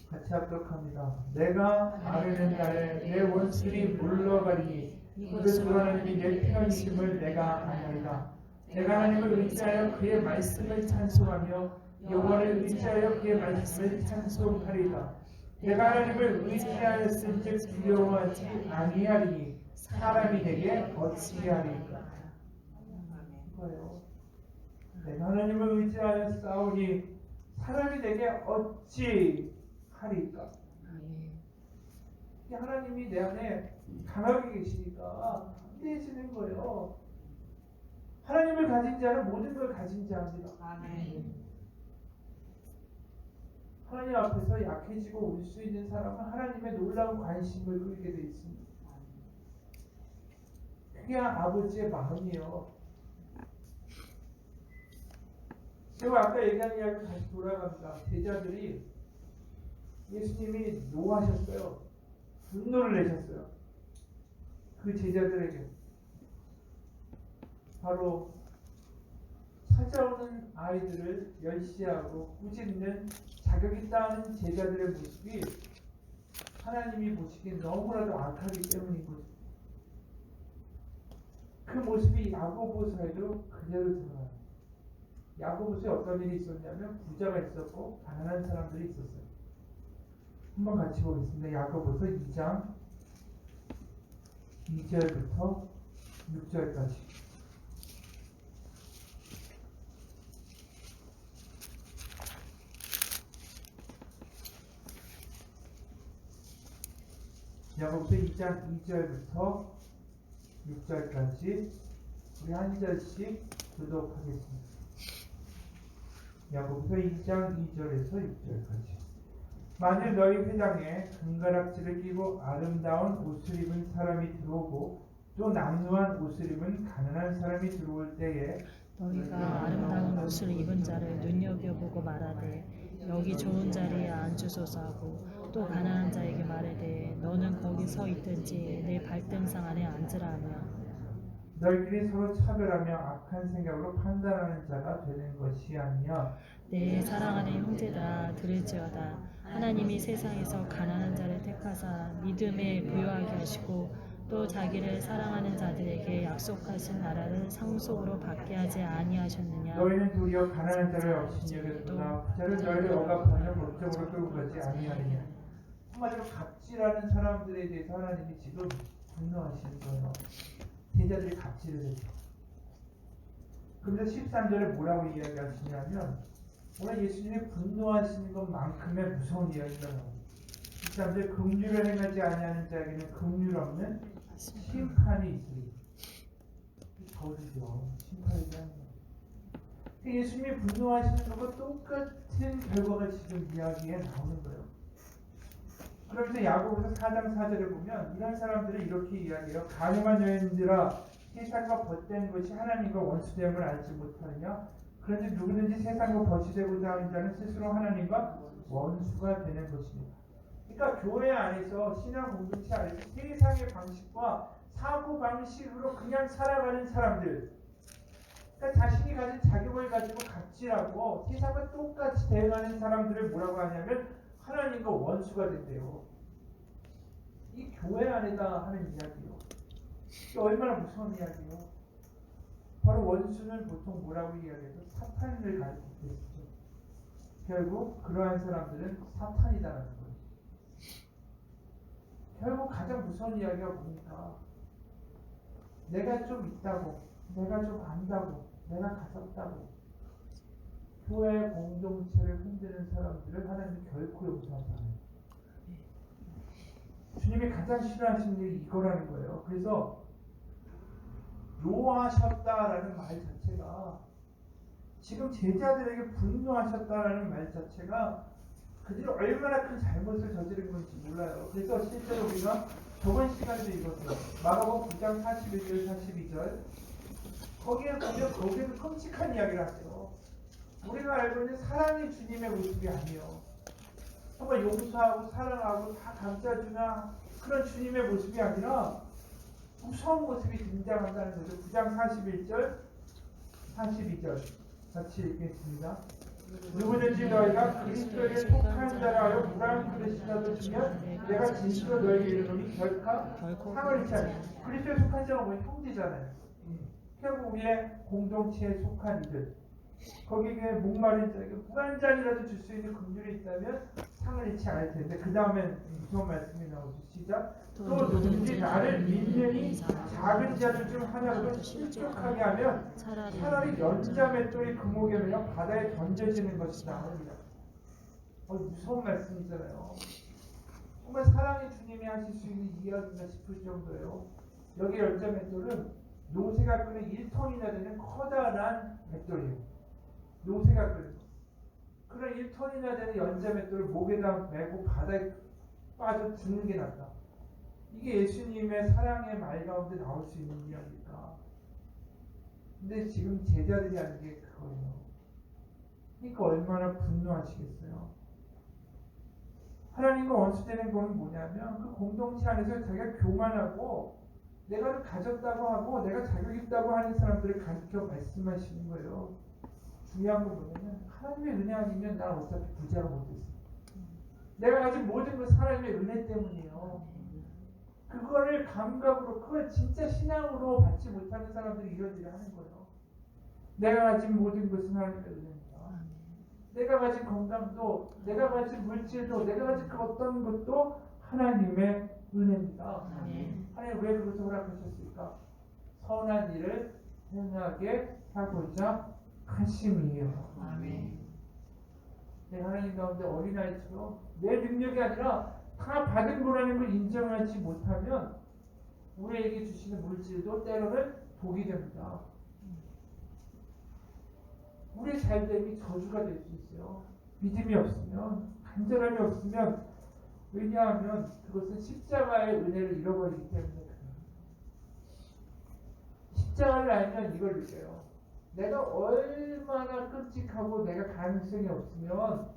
같이 합독합니다. 내가 아뢰는 날에 내 원수들이 물러가리니 그것으로 하나님이 내 편이심을 내가 아나이다. 내가 하나님을 의지하여 그의 말씀을 찬송하며 여호와를 의지하여 그의 말씀을 찬송하리다. 내가 하나님을 의지하였은즉 두려워하지 아니하리니 사람이 내게 어찌하리까. 이거예요. 내가 하나님을 의지하여 싸우니 사람이 내게 어찌 하리까. 하나님이 내 안에 강하게 계시니까 힘내시는 거예요. 하나님을 가진 자는 모든 걸 가진 자입니다. 아멘. 하나님 앞에서 약해지고 울 수 있는 사람은 하나님의 놀라운 관심을 끌게 되어 있습니다. 그게 아버지의 마음이에요. 제가 아까 얘기한 이야기 다시 돌아갑니다. 제자들이 예수님이 노하셨어요. 분노를 내셨어요. 그 제자들에게 바로 찾아오는 아이들을 멸시하고 꾸짖는 자격 있다는 제자들의 모습이 하나님이 보시기엔 너무나도 악하기 때문인 거죠. 그 모습이 야고보서에도 그대로 드러나요. 야고보서에 어떤 일이 있었냐면 부자가 있었고 가난한 사람들이 있었어요. 한번 같이 보겠습니다. 야고보서 2장 2절부터 6절까지. 야고보서 2장 2절부터 6절까지 우리 한 절씩 교독하겠습니다. 야고보서 2장 2절에서 6절까지. 만일 너희 회당에 금가락지를 끼고 아름다운 옷을 입은 사람이 들어오고 또 남루한 옷을 입은 가난한 사람이 들어올 때에 너희가 아름다운 옷을 입은 자를 눈여겨보고 말하되 여기 좋은 자리에 앉으소서 하고 또 가난한 자에게 말하되 너는 거기 서 있든지 내 발등상 안에 앉으라 하며 너희끼리 서로 차별하며 악한 생각으로 판단하는 자가 되는 것이 아니냐. 내 사랑하는 형제들아 들을지어다. 하나님이 세상에서 가난한 자를 택하사 믿음에 부요하게 하시고 또 자기를 사랑하는 자들에게 약속하신 나라를 상속으로 받게 하지 아니하셨느냐. 너희는 도리어 가난한 자를 없인 여겼으나 부자를 너희를 억압하며 법정으로 끌고 가지 아니하느냐. 한마디로 갑질하는 사람들에 대해서 하나님이 지금 분노하시는 거예요. 제자들이 갑질을 했죠. 그런데 13절에 뭐라고 이야기하시냐면 오늘 예수님이 분노하시는 것만큼의 무서운 이야기가 나옵니다. 13절 긍휼을 행하지 아니하는 자에게는 긍휼 없는 심판이 있으리. 저주죠. 심판이 있는 거예요. 예수님이 분노하시는 것과 똑같은 결과가 지금 이야기에 나오는 거예요. 그러면서 야고보서 4장 4절에 보면 이런 사람들이 이렇게 이야기해요. 가늠한 여인들아 세상과 벗된 것이 하나님과 원수됨을 알지 못하느냐. 그런지 누구든지 세상과 벗이 되고자 하는 자는 스스로 하나님과 원수가 되는 것입니다. 그러니까 교회 안에서 신앙 공동체 안에서 세상의 방식과 사고 방식으로 그냥 살아가는 사람들, 그러니까 자신이 가진 자격을 가지고 갑질하고 세상과 똑같이 대응하는 사람들을 뭐라고 하냐면 하나님과 원수가 된대요. 이 교회 안에다 하는 이야기요. 이게 얼마나 무서운 이야기요. 바로 원수는 보통 뭐라고 이야기해서 사탄을 가리키고 있죠. 결국 그러한 사람들은 사탄이다라는 거예요. 결국 가장 무서운 이야기가 뭡니까? 내가 좀 있다고, 내가 좀 안다고, 내가 가졌다고 교회 공동체를 흔드는 사람들을 하나님이 결코 용서하지 않아요. 주님이 가장 싫어하시는 일이 이거라는 거예요. 그래서 노하셨다라는 말 자체가 지금 제자들에게 분노하셨다라는 말 자체가 그들이 얼마나 큰 잘못을 저지른 건지 몰라요. 그래서 실제로 우리가 저번 시간에도 읽었어요. 마가복음 9장 41절 42절 거기에 보면 거기에는 끔찍한 이야기를 하세요. 우리가 알고 있는 사랑의 주님의 모습이 아니에요. 정말 용서하고 사랑하고 다 감싸주나 그런 주님의 모습이 아니라 무서운 모습이 등장한다는 거죠. 9장 41절 42절 같이 읽겠습니다. 누구든지 너희가 그리스도에게 속한 자라 하여 무라한 그릇이라도 주면 내가 진실로 너희에게 이르노니 결코 상을 잃지 않으리라. 그리스도에 속한 자가 뭐예요? 형제잖아요. 결국 우리의 공동체에 속한 이들, 거기에 목마른 자에게 물 한 잔이라도 줄 수 있는 긍휼이 있다면 상을 잃지 않을 텐데 그 다음엔 무서운 말씀이 나오죠. 시작. 또 누구든지 나를 믿느니 작은 자들 중 하나라도 실족하게 하면 차라리 연자 맷돌이 금옥에 매여 바다에 던져지는 것이 나으리라. 무서운 말씀이잖아요. 정말 사랑의 주님이 하실 수 있는 이야기인가 싶을 정도예요. 여기 연자 맷돌은 노새가 끄는 1톤이나 되는 커다란 맷돌이에요. 노새가 끄는 거. 그런 1톤이나 되는 연자 맷돌을 목에다 메고 바다에 빠져 죽는 게 낫다. 이게 예수님의 사랑의 말 가운데 나올 수 있는 이야기일까? 근데 지금 제자들이 하는 게 그거예요. 그러니까 얼마나 분노하시겠어요. 하나님과 원수되는 건 뭐냐면 그 공동체 안에서 자기가 교만하고 내가 가졌다고 하고 내가 자격 있다고 하는 사람들을 가르쳐 말씀하시는 거예요. 중요한 건 뭐냐면 하나님의 은혜 아니면 난 어차피 부자가 못됐어. 내가 가진 모든 건 하나님의 은혜 때문이에요. 그거를 감각으로 그걸 진짜 신앙으로 받지 못하는 사람들이 이런 일을 하는 거예요. 내가 가진 모든 것은 하나님의 은혜입니다. 내가 가진 건강도, 내가 가진 물질도, 내가 가진 그 어떤 것도 하나님의 은혜입니다. 하나님 왜 그것을 허락하셨을까? 선한 일을 행하게 하고자 하심이에요. 아멘. 내가 하나님 가운데 어린아이처럼 내 능력이 아니라 다 받은 거라는 걸 인정하지 못하면 우리에게 주시는 물질도 때로는 독이 됩니다. 우리의 잘됨이 저주가 될 수 있어요. 믿음이 없으면, 간절함이 없으면, 왜냐하면 그것은 십자가의 은혜를 잃어버리기 때문에 그래요. 십자가를 알면 이걸 느껴요. 내가 얼마나 끔찍하고 내가 가능성이 없으면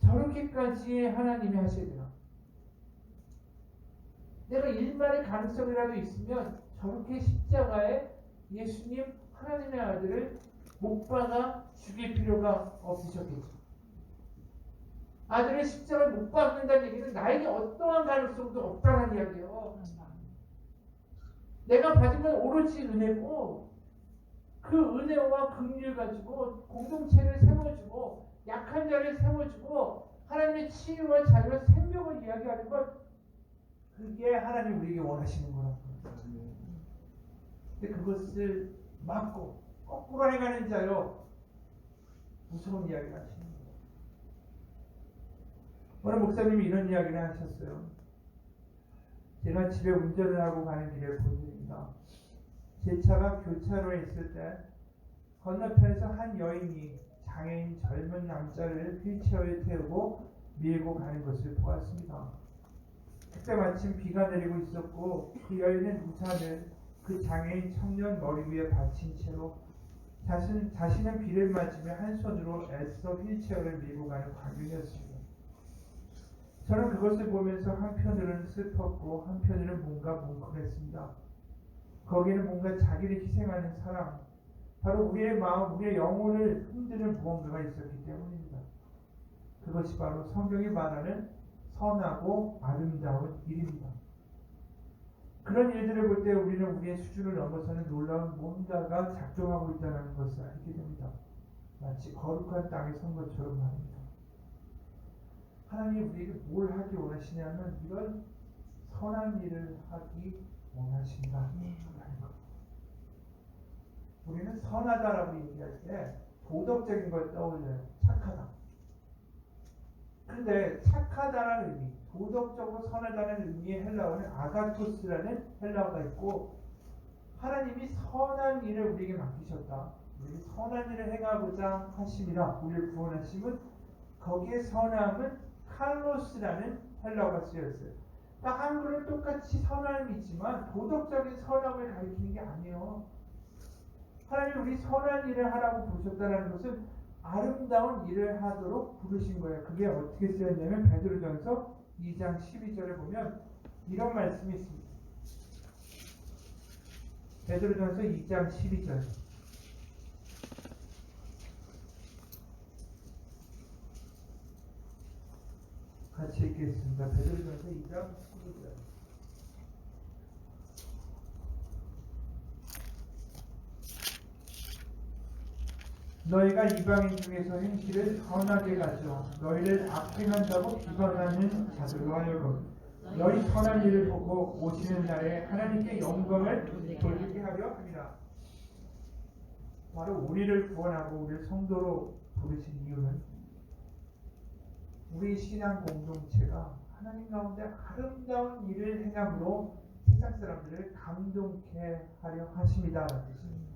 저렇게까지 하나님이 하셔야 되나? 내가 일말의 가능성이라도 있으면 저렇게 십자가에 예수님 하나님의 아들을 못 박아 죽일 필요가 없으셨겠죠. 아들의 십자가를 못 박는다는 얘기는 나에게 어떠한 가능성도 없다는 이야기예요. 내가 받은 건 오로지 은혜고 그 은혜와 긍휼 가지고 공동체를 세워주고 약한 자를 세워주고 하나님의 치유와 자유와 생명을 이야기하는 것, 그게 하나님 우리에게 원하시는 거라고. 근데 그것을 막고 거꾸로 행하는 자요, 무서운 이야기를 하시는 거예요. 오늘 목사님이 이런 이야기를 하셨어요. 제가 집에 운전을 하고 가는 길에 본 일입니다. 제 차가 교차로에 있을 때 건너편에서 한 여인이 장애인 젊은 남자를 휠체어에 태우고 밀고 가는 것을 보았습니다. 그때 마침 비가 내리고 있었고 그 여인은 우산을 그 장애인 청년 머리 위에 받친 채로 자신은 비를 맞으며 한 손으로 애써 휠체어를 밀고 가는 광경이었습니다. 저는 그것을 보면서 한편으로는 슬펐고 한편으로는 뭔가 뭉클했습니다. 거기에는 뭔가 자기를 희생하는 사랑, 바로 우리의 마음, 우리의 영혼을 흔드는 무언가가 있었기 때문입니다. 그것이 바로 성경이 말하는 선하고 아름다운 일입니다. 그런 일들을 볼 때 우리는 우리의 수준을 넘어서는 놀라운 뭔가가 작동하고 있다는 것을 알게 됩니다. 마치 거룩한 땅에 선 것처럼 말입니다. 하나님이 우리에게 뭘 하기 원하시냐면 이런 선한 일을 하기 원하신다. 우리는 선하다라고 얘기할 때 도덕적인 걸 떠올려요. 착하다. 근데 착하다라는 의미, 도덕적으로 선하다는 의미의 헬라어는 아가토스라는 헬라어가 있고, 하나님이 선한 일을 우리에게 맡기셨다. 우리 선한 일을 행하고자 하심이라 우리를 구원하심은, 거기에 선함은 칼로스라는 헬라어가 쓰여있어요. 그러니까 한글은 똑같이 선함이 있지만 도덕적인 선함을 가리키는 게 아니에요. 하나님이 우리 선한 일을 하라고 부르셨다는 것은 아름다운 일을 하도록 부르신 거예요. 그게 어떻게 쓰였냐면 베드로전서 2장 12절에 보면 이런 말씀이 있습니다. 베드로전서 2장 12절. 같이 읽겠습니다. 베드로전서 2장 12절. 너희가 이방인 중에서 행실을 선하게 가져 너희를 악행한다고 비방하는 자들로 하여금 너희 선한 일을 보고 오시는 날에 하나님께 영광을 돌리게 하려 합니다. 바로 우리를 구원하고 우리를 성도로 부르신 이유는 우리 신앙 공동체가 하나님 가운데 아름다운 일을 행함으로 세상 사람들을 감동케 하려 하십니다라는 뜻입니다.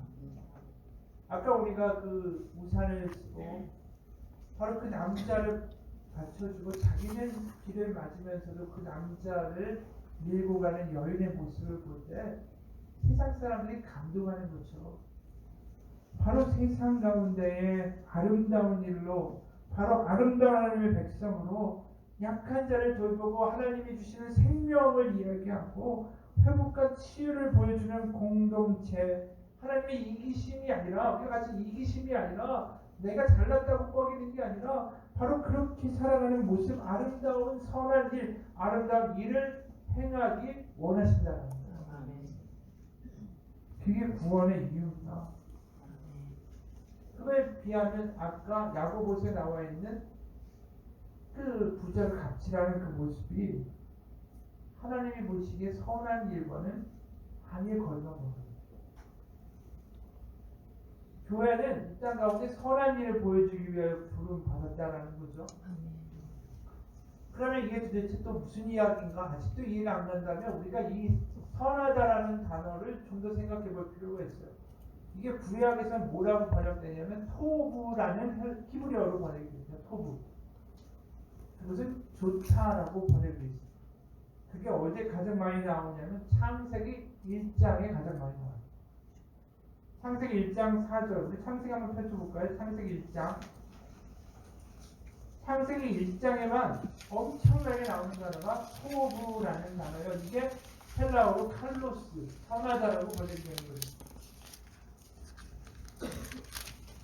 아까 우리가 그 우산을 쓰고 바로 그 남자를 받쳐주고 자기는 길을 맞으면서도 그 남자를 밀고 가는 여인의 모습을 볼 때 세상 사람들이 감동하는 거죠. 바로 세상 가운데의 아름다운 일로 바로 아름다운 하나님의 백성으로 약한 자를 돌보고 하나님이 주시는 생명을 이야기하고 회복과 치유를 보여주는 공동체, 하나님의 이기심이 아니라 우리가 같이 이기심이 아니라 내가 잘났다고 뻐기는 게 아니라 바로 그렇게 살아가는 모습, 아름다운 선한 일, 아름다운 일을 행하기 원하신다는 거예요. 그게 구원의 이유입니다. 그거에 비하면 아까 야고보서에 나와 있는 그 부자를 갑질하는 그 모습이 하나님이 보시기에 선한 일과는 아니에 걸러먹어요. 교회는 이 땅 가운데 선한 일을 보여주기 위하여 부름 받았다라는 거죠. 그러면 이게 도대체 또 무슨 이야기인가 아직도 이해가 안 간다면 우리가 이 선하다라는 단어를 좀 더 생각해 볼 필요가 있어요. 이게 구약에서는 뭐라고 번역되냐면 토부라는 히브리어로 번역이 됩니다. 토부. 그것은 좋다라고 번역이 되어 있어요. 그게 어디에 가장 많이 나오냐면 창세기 1장에 가장 많이 나와요. 창세기 1장 4절. 우리 창세기 한번 펼쳐볼까요? 창세기 1장. 창세기 1장에만 엄청나게 나오는 단어가 토부라는 단어예요. 이게 헬라어로 칼로스, 선하다라고 번역이 되는 거예요.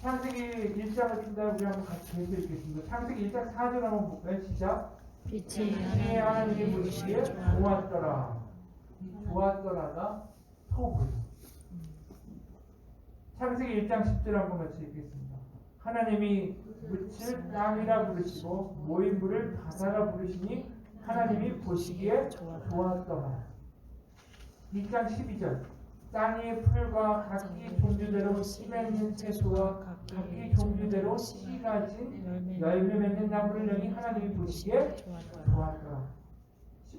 창세기 1장을 푼다 우리 한번 같이 계속 읽겠습니다. 창세기 1장 4절 한번 볼까요? 시작. 빛이 하나님이 보시기에 좋았더라. 이 좋았더라가 토부예요. 창세기 1장 10절 한번 같이 읽겠습니다. 하나님이 묻을 땅이라 부르시고 모인 물을 바다라 부르시니 하나님이 보시기에 좋았더라. 2장 12절 땅의 풀과 각기 종류대로 씨 맺는 채소와 각기 종류대로 씨 가진 열매 맺는 나무를 여기 하나님이 보시기에 좋았더라.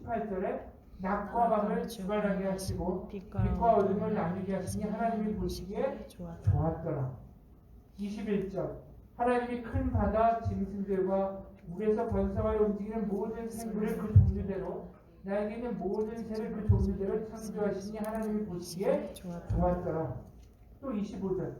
18절에 낮과 밤을 주관하게 하시고 빛과 어둠을 나누게 하시니 하나님이 보시기에 좋았더라. 21절 하나님이 큰 바다 짐승들과 물에서 번성하여 움직이는 모든 생물을 그 종류대로 나에게 있는 모든 새를 그 종류대로 창조하시니 하나님이 보시기에 좋았더라. 또 25절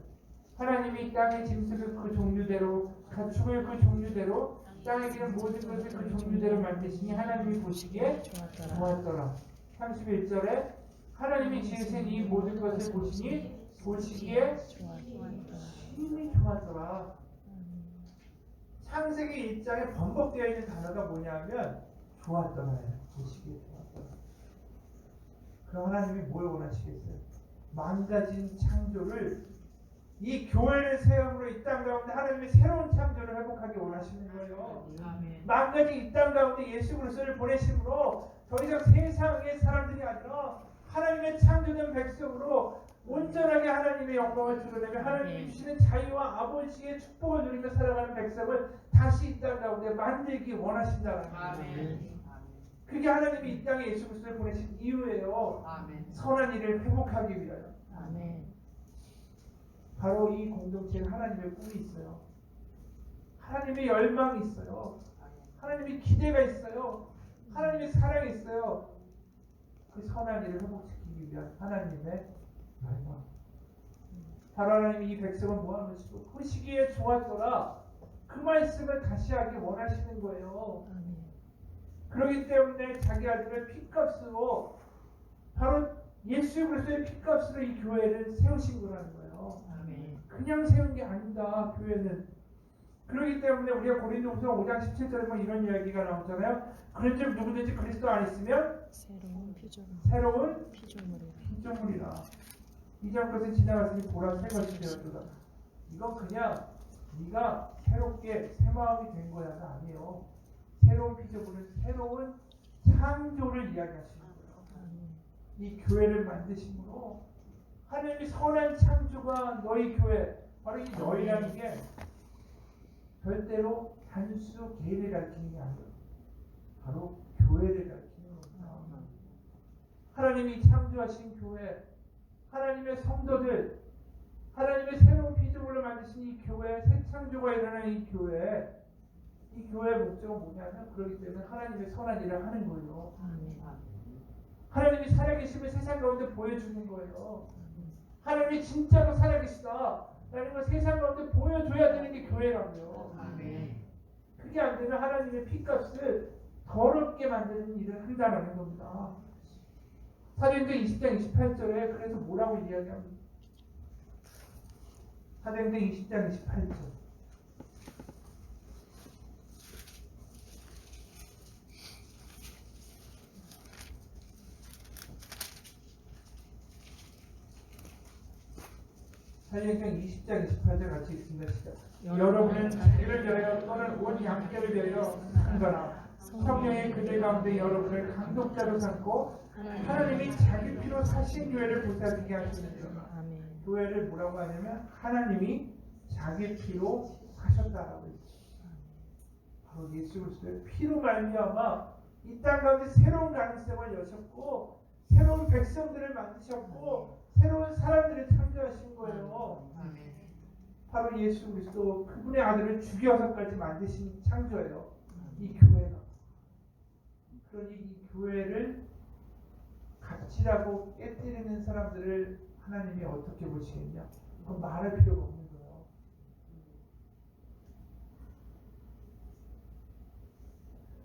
하나님이 땅의 짐승을 그 종류대로 가축을 그 종류대로 땅에 있는 모든 것을 그 종류대로 만드시니 하나님이 보시기에 좋았더라. 31절에 하나님이 지으신 이 모든 것을 보시니 보시기에 심히 좋았더라. 창세기 1장에 번복되어 있는 단어가 뭐냐면 좋았더라예요. 보시기에 좋았더라. 그럼 하나님이 뭘 원하시겠어요? 망가진 창조를 이 교회를 세움으로 이 땅 가운데 하나님의 새로운 창조를 회복하기 원하시는 거예요. 망가진 이 땅 가운데 예수 그리스도를 보내심으로 더 이상 세상의 사람들이 아니라 하나님의 창조된 백성으로 온전하게 하나님의 영광을 드러내며 하나님이 주시는 자유와 아버지의 축복을 누리며 살아가는 백성을 다시 이 땅 가운데 만들기 원하신다는 거예요. 그게 하나님이 이 땅에 예수 그리스도를 보내신 이유예요. 선한 일을 회복하기 위하여. 바로 이 공동체는 하나님의 꿈이 있어요. 하나님의 열망이 있어요. 하나님의 기대가 있어요. 하나님의 사랑이 있어요. 그 선한 일을 회복시키기 위한 하나님의 열망. 바로 하나님이 이 백성을 모아놓으시고 그 시기에 좋았더라. 그 말씀을 다시 하기 원하시는 거예요. 그렇기 때문에 자기 아들을 핏값으로 바로 예수 그리스도의 핏값으로 이 교회를 세우신 거라는 거예요. 그냥 세운 게 아니다. 교회는. 그렇기 때문에 우리가 고린도후서 5장 17절에 뭐 이런 이야기가 나오잖아요. 그런즉 누구든지 그리스도 안 있으면 새로운 피조물이라. 이전 것은 지나갔으니 보라 새 것이 되었도다. 이건 그냥 네가 새롭게 새 마음이 된 거야가 아니에요. 새로운 피조물은 새로운 창조를 이야기하시는 거예요. 이 교회를 만드심으로 하나님이 선한 창조가 너희 교회, 바로 이 너희라는 게 절대로 단수 개인을 가리키는 게 아니에요. 바로 교회를 가리키는 겁니다. 하나님이 창조하신 교회, 하나님의 성도들, 하나님의 새로운 피조물을 만드신 이 교회, 새 창조가 일어나는 이 교회의 목적은 뭐냐면 그렇기 때문에 하나님의 선한 일을 하는 거예요. 하나님이 살아계심을 세상 가운데 보여주는 거예요. 하나님이 진짜로 살아계시다 라는 걸 세상 가운데 보여줘야 되는 게 교회라고요. 그게 안 되면 하나님의 피값을 더럽게 만드는 일을 한다라는 겁니다. 사도행전 20장 28절에 그래서 뭐라고 이야기합니까? 사도행전 20장 28절. 사도행전 20장 28절 같이 읽습니다. 시작. 여러분은 자기를 위하여 또는 온 양떼를 위하여 한거나 성령의 그들 가운데 여러분을 강독자로 삼고 하나님이 자기 피로 사신 교회를 보살피게 하시는데 교회를 뭐라고 하냐면 하나님이 자기 피로 사셨다라고 했어요. 바로 예수 그리스도의 피로 말미암아 이 땅 가운데 새로운 가능성을 여셨고 새로운 백성들을 만드셨고 새로운 사람들을 창조하신 거예요. 바로 예수 그리스도 그분의 아들을 죽여서까지 만드신 창조예요. 이 교회가. 그러니 이 교회를 값지라고 깨뜨리는 사람들을 하나님이 어떻게 보시겠냐? 그건 말할 필요가 없는 거예요.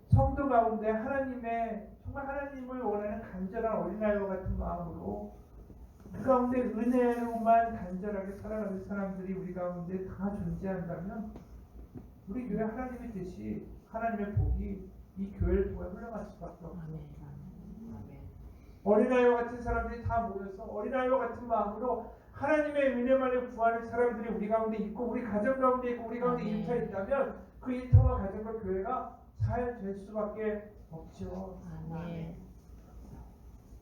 성도 가운데 정말 하나님을 원하는 간절한 어린아이와 같은 마음으로 그 가운데 은혜로만 간절하게 살아가는 사람들이 우리 가운데 다 존재한다면 우리 교회 하나님의 뜻이 하나님의 복이 이 교회를 통해 흘러갈 수밖에 없어요. 어린아이와 같은 사람들이 다 모여서 어린아이와 같은 마음으로 하나님의 은혜만을 구하는 사람들이 우리 가운데 있고 우리 가정 가운데 있고 우리 가운데 일터에 있다면 그 일터와 가정과 교회가 잘 될 수밖에 없죠.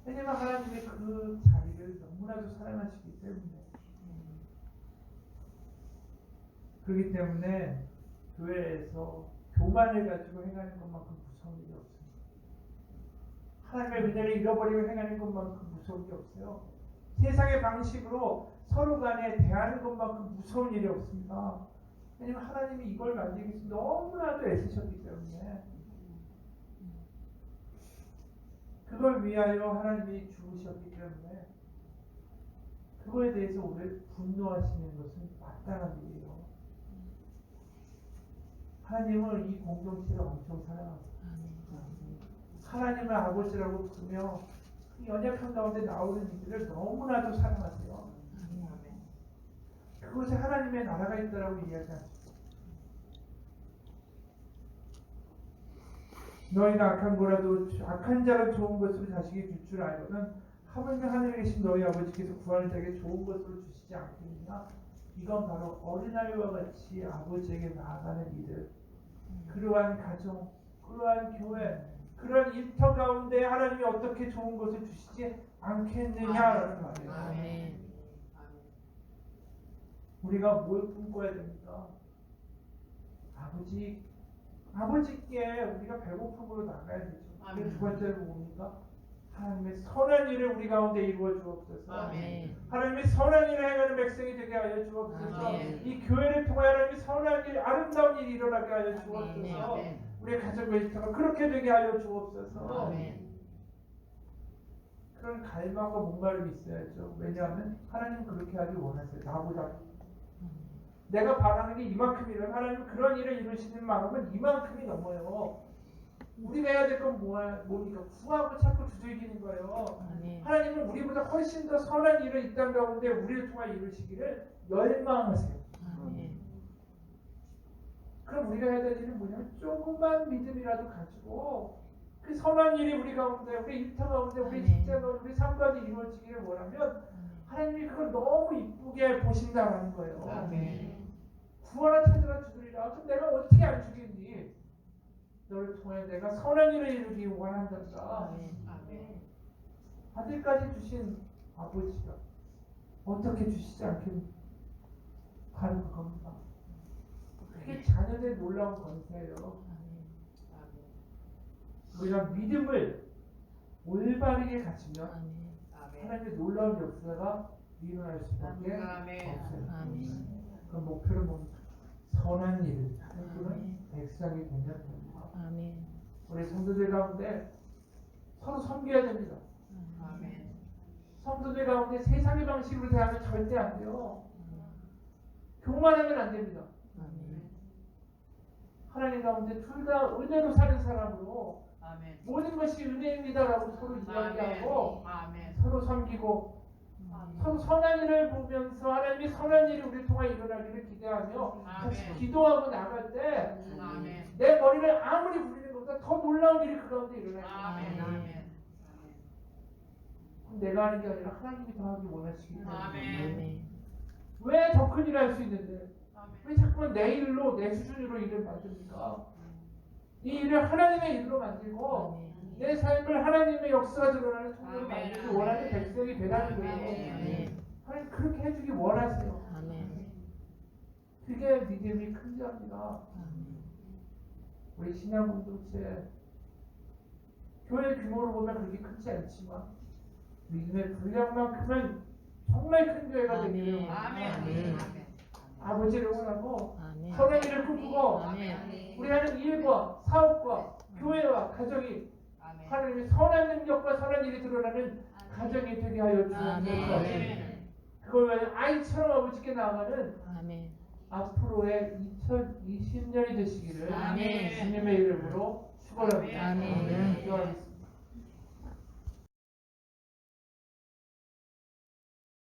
왜냐하면 하나님의 그 자리를 너무나도 사랑하시기 때문에. 그렇기 때문에 교회에서 교만을 가지고 행하는 것만큼 무서운 일이 없습니다. 하나님의 은혜를 잃어버리고 행하는 것만큼 무서운 게 없어요. 세상의 방식으로 서로 간에 대하는 것만큼 무서운 일이 없습니다. 왜냐하면 하나님이 이걸 만들기 위해서 너무나도 애쓰셨기 때문에 그걸 위하여 하나님이 죽으셨기 때문에 그거에 대해서 오늘 분노하시는 것은 마땅한 일이에요. 하나님은 이 공동체를 엄청 사랑합니다. 하나님을 아버지라고 부르며 그 연약한 가운데 나오는 이들을 너무나도 사랑하세요. 그곳에 하나님의 나라가 있다라고 이야기하죠. 너희가 악한 거라도 악한 자는 좋은 것으로 자식이 줄 줄 알거든 하물며 하늘에 계신 너희 아버지께서 구하는 자에게 좋은 것으로 주시지 않겠느냐. 이건 바로 어린아이와 같이 아버지에게 나아가는 이들, 그러한 가정, 그러한 교회, 그러한 일터 가운데 하나님이 어떻게 좋은 것을 주시지 않겠느냐라는 말이에요. 우리가 뭘 꿈꿔야 됩니까? 아버지께 우리가 배고픔으로 나가야 되죠. 두 번째로 뭡니까? 하나님의 선한 일을 우리 가운데 이루어 주옵소서. 하나님의 선한 일을 행하는 백성이 되게 하여 주옵소서. 이 교회를 통해 하나님의 선한 일, 아름다운 일이 일어나게 하여 주옵소서. 우리의 가정과 일터가 그렇게 되게 하여 주옵소서. 그런 갈망과 목마름이 있어야죠. 왜냐하면 하나님은 그렇게 하길 원하세요. 나보다 내가 바라는 게 이만큼이라면 하나님은 그런 일을 이루시는 마음은 이만큼이 넘어요. 우리가 해야 될 건 뭡니까? 구하고 자꾸 두들기는 거예요. 하나님은 우리보다 훨씬 더 선한 일을 이 땅 가운데 우리를 통해 이루시기를 열망하세요. 그럼 우리가 해야 될 일은 뭐냐면 조금만 믿음이라도 가지고 그 선한 일이 우리 가운데, 우리 일터 가운데, 우리 직장 가운데, 우리 삶 가운데 이루어지기를 원하면 하나님이 그걸 너무 이쁘게 보신다는 거예요. 구하라 찾으라 주리라. 그럼 내가 어떻게 안 주겠니? 너를 통해 내가 선한 일을 이루기 원한단다. 아멘. 아멘. 아들까지 주신 아버지가 어떻게 주시지 않겠니? 바로 그겁니다. 그게 자녀의 놀라운 권세예요. 아멘. 우리가 믿음을 올바르게 갖추면 아멘. 아멘. 하나님의 놀라운 역사가 일어날 수밖에 아멘. 없어요. 아멘. 그 목표는 뭡니까? 선한 일을 꿈꾸는 아멘. 백성이 되면 됩니다. 아멘. 우리 성도들 가운데 서로 섬겨야 됩니다. 아멘. 성도들 가운데 세상의 방식으로 대하면 절대 안 돼요. 교만하면 안 됩니다. 아멘. 하나님 가운데 둘 다 은혜로 사는 사람으로 아멘. 모든 것이 은혜입니다라고 서로 이야기하고 아멘. 서로 섬기고 서로 선한 일을 보면서 하나님의 선한 일이 우리 통해 일어나기를 기대하며 같이 아멘. 기도하고 나갈 때 아멘. 내 머리를 아무리 굴리는 것보다 더 놀라운 일이 그 가운데 일어나요. 아멘. 아멘. 내가 하는 게 아니라 하나님이 더 하기 원하시기 때문에 아멘. 아멘. 왜 더 큰 일을 할 수 있는데 아멘. 왜 자꾸만 내 일로 내 수준으로 일을 만듭니까? 이 일을 하나님의 일로 만들고 아멘. 내 삶을 하나님의 역사가 드러나는 통로로 아멘. 만들기 원하는 백성이 되라는 거예요. 아멘. 하나님 그렇게 해주기 원하세요. 아멘. 그게 믿음이 큰 자입니다. 아멘. 우리 신앙 공동체 교회 규모로 보면 그렇게 크지 않지만 믿음의 분량만큼은 정말 큰 교회가 되기를 아멘. 아멘. 아멘. 아멘. 아버지를 원하고 아멘. 선한 일을 꿈꾸고 아멘. 우리 하는 일과 사업과 교회와 가정이 아멘. 하나님의 선한 능력과 선한 일이 드러나는 가정이 되게 하여 아멘. 주옵소서. 그걸 위해 아이처럼 아버지께 나아가는 아멘. 앞으로의 2020년이 되시기를 아멘. 주님의 이름으로 축원합니다. 아멘. 기도하겠습니다.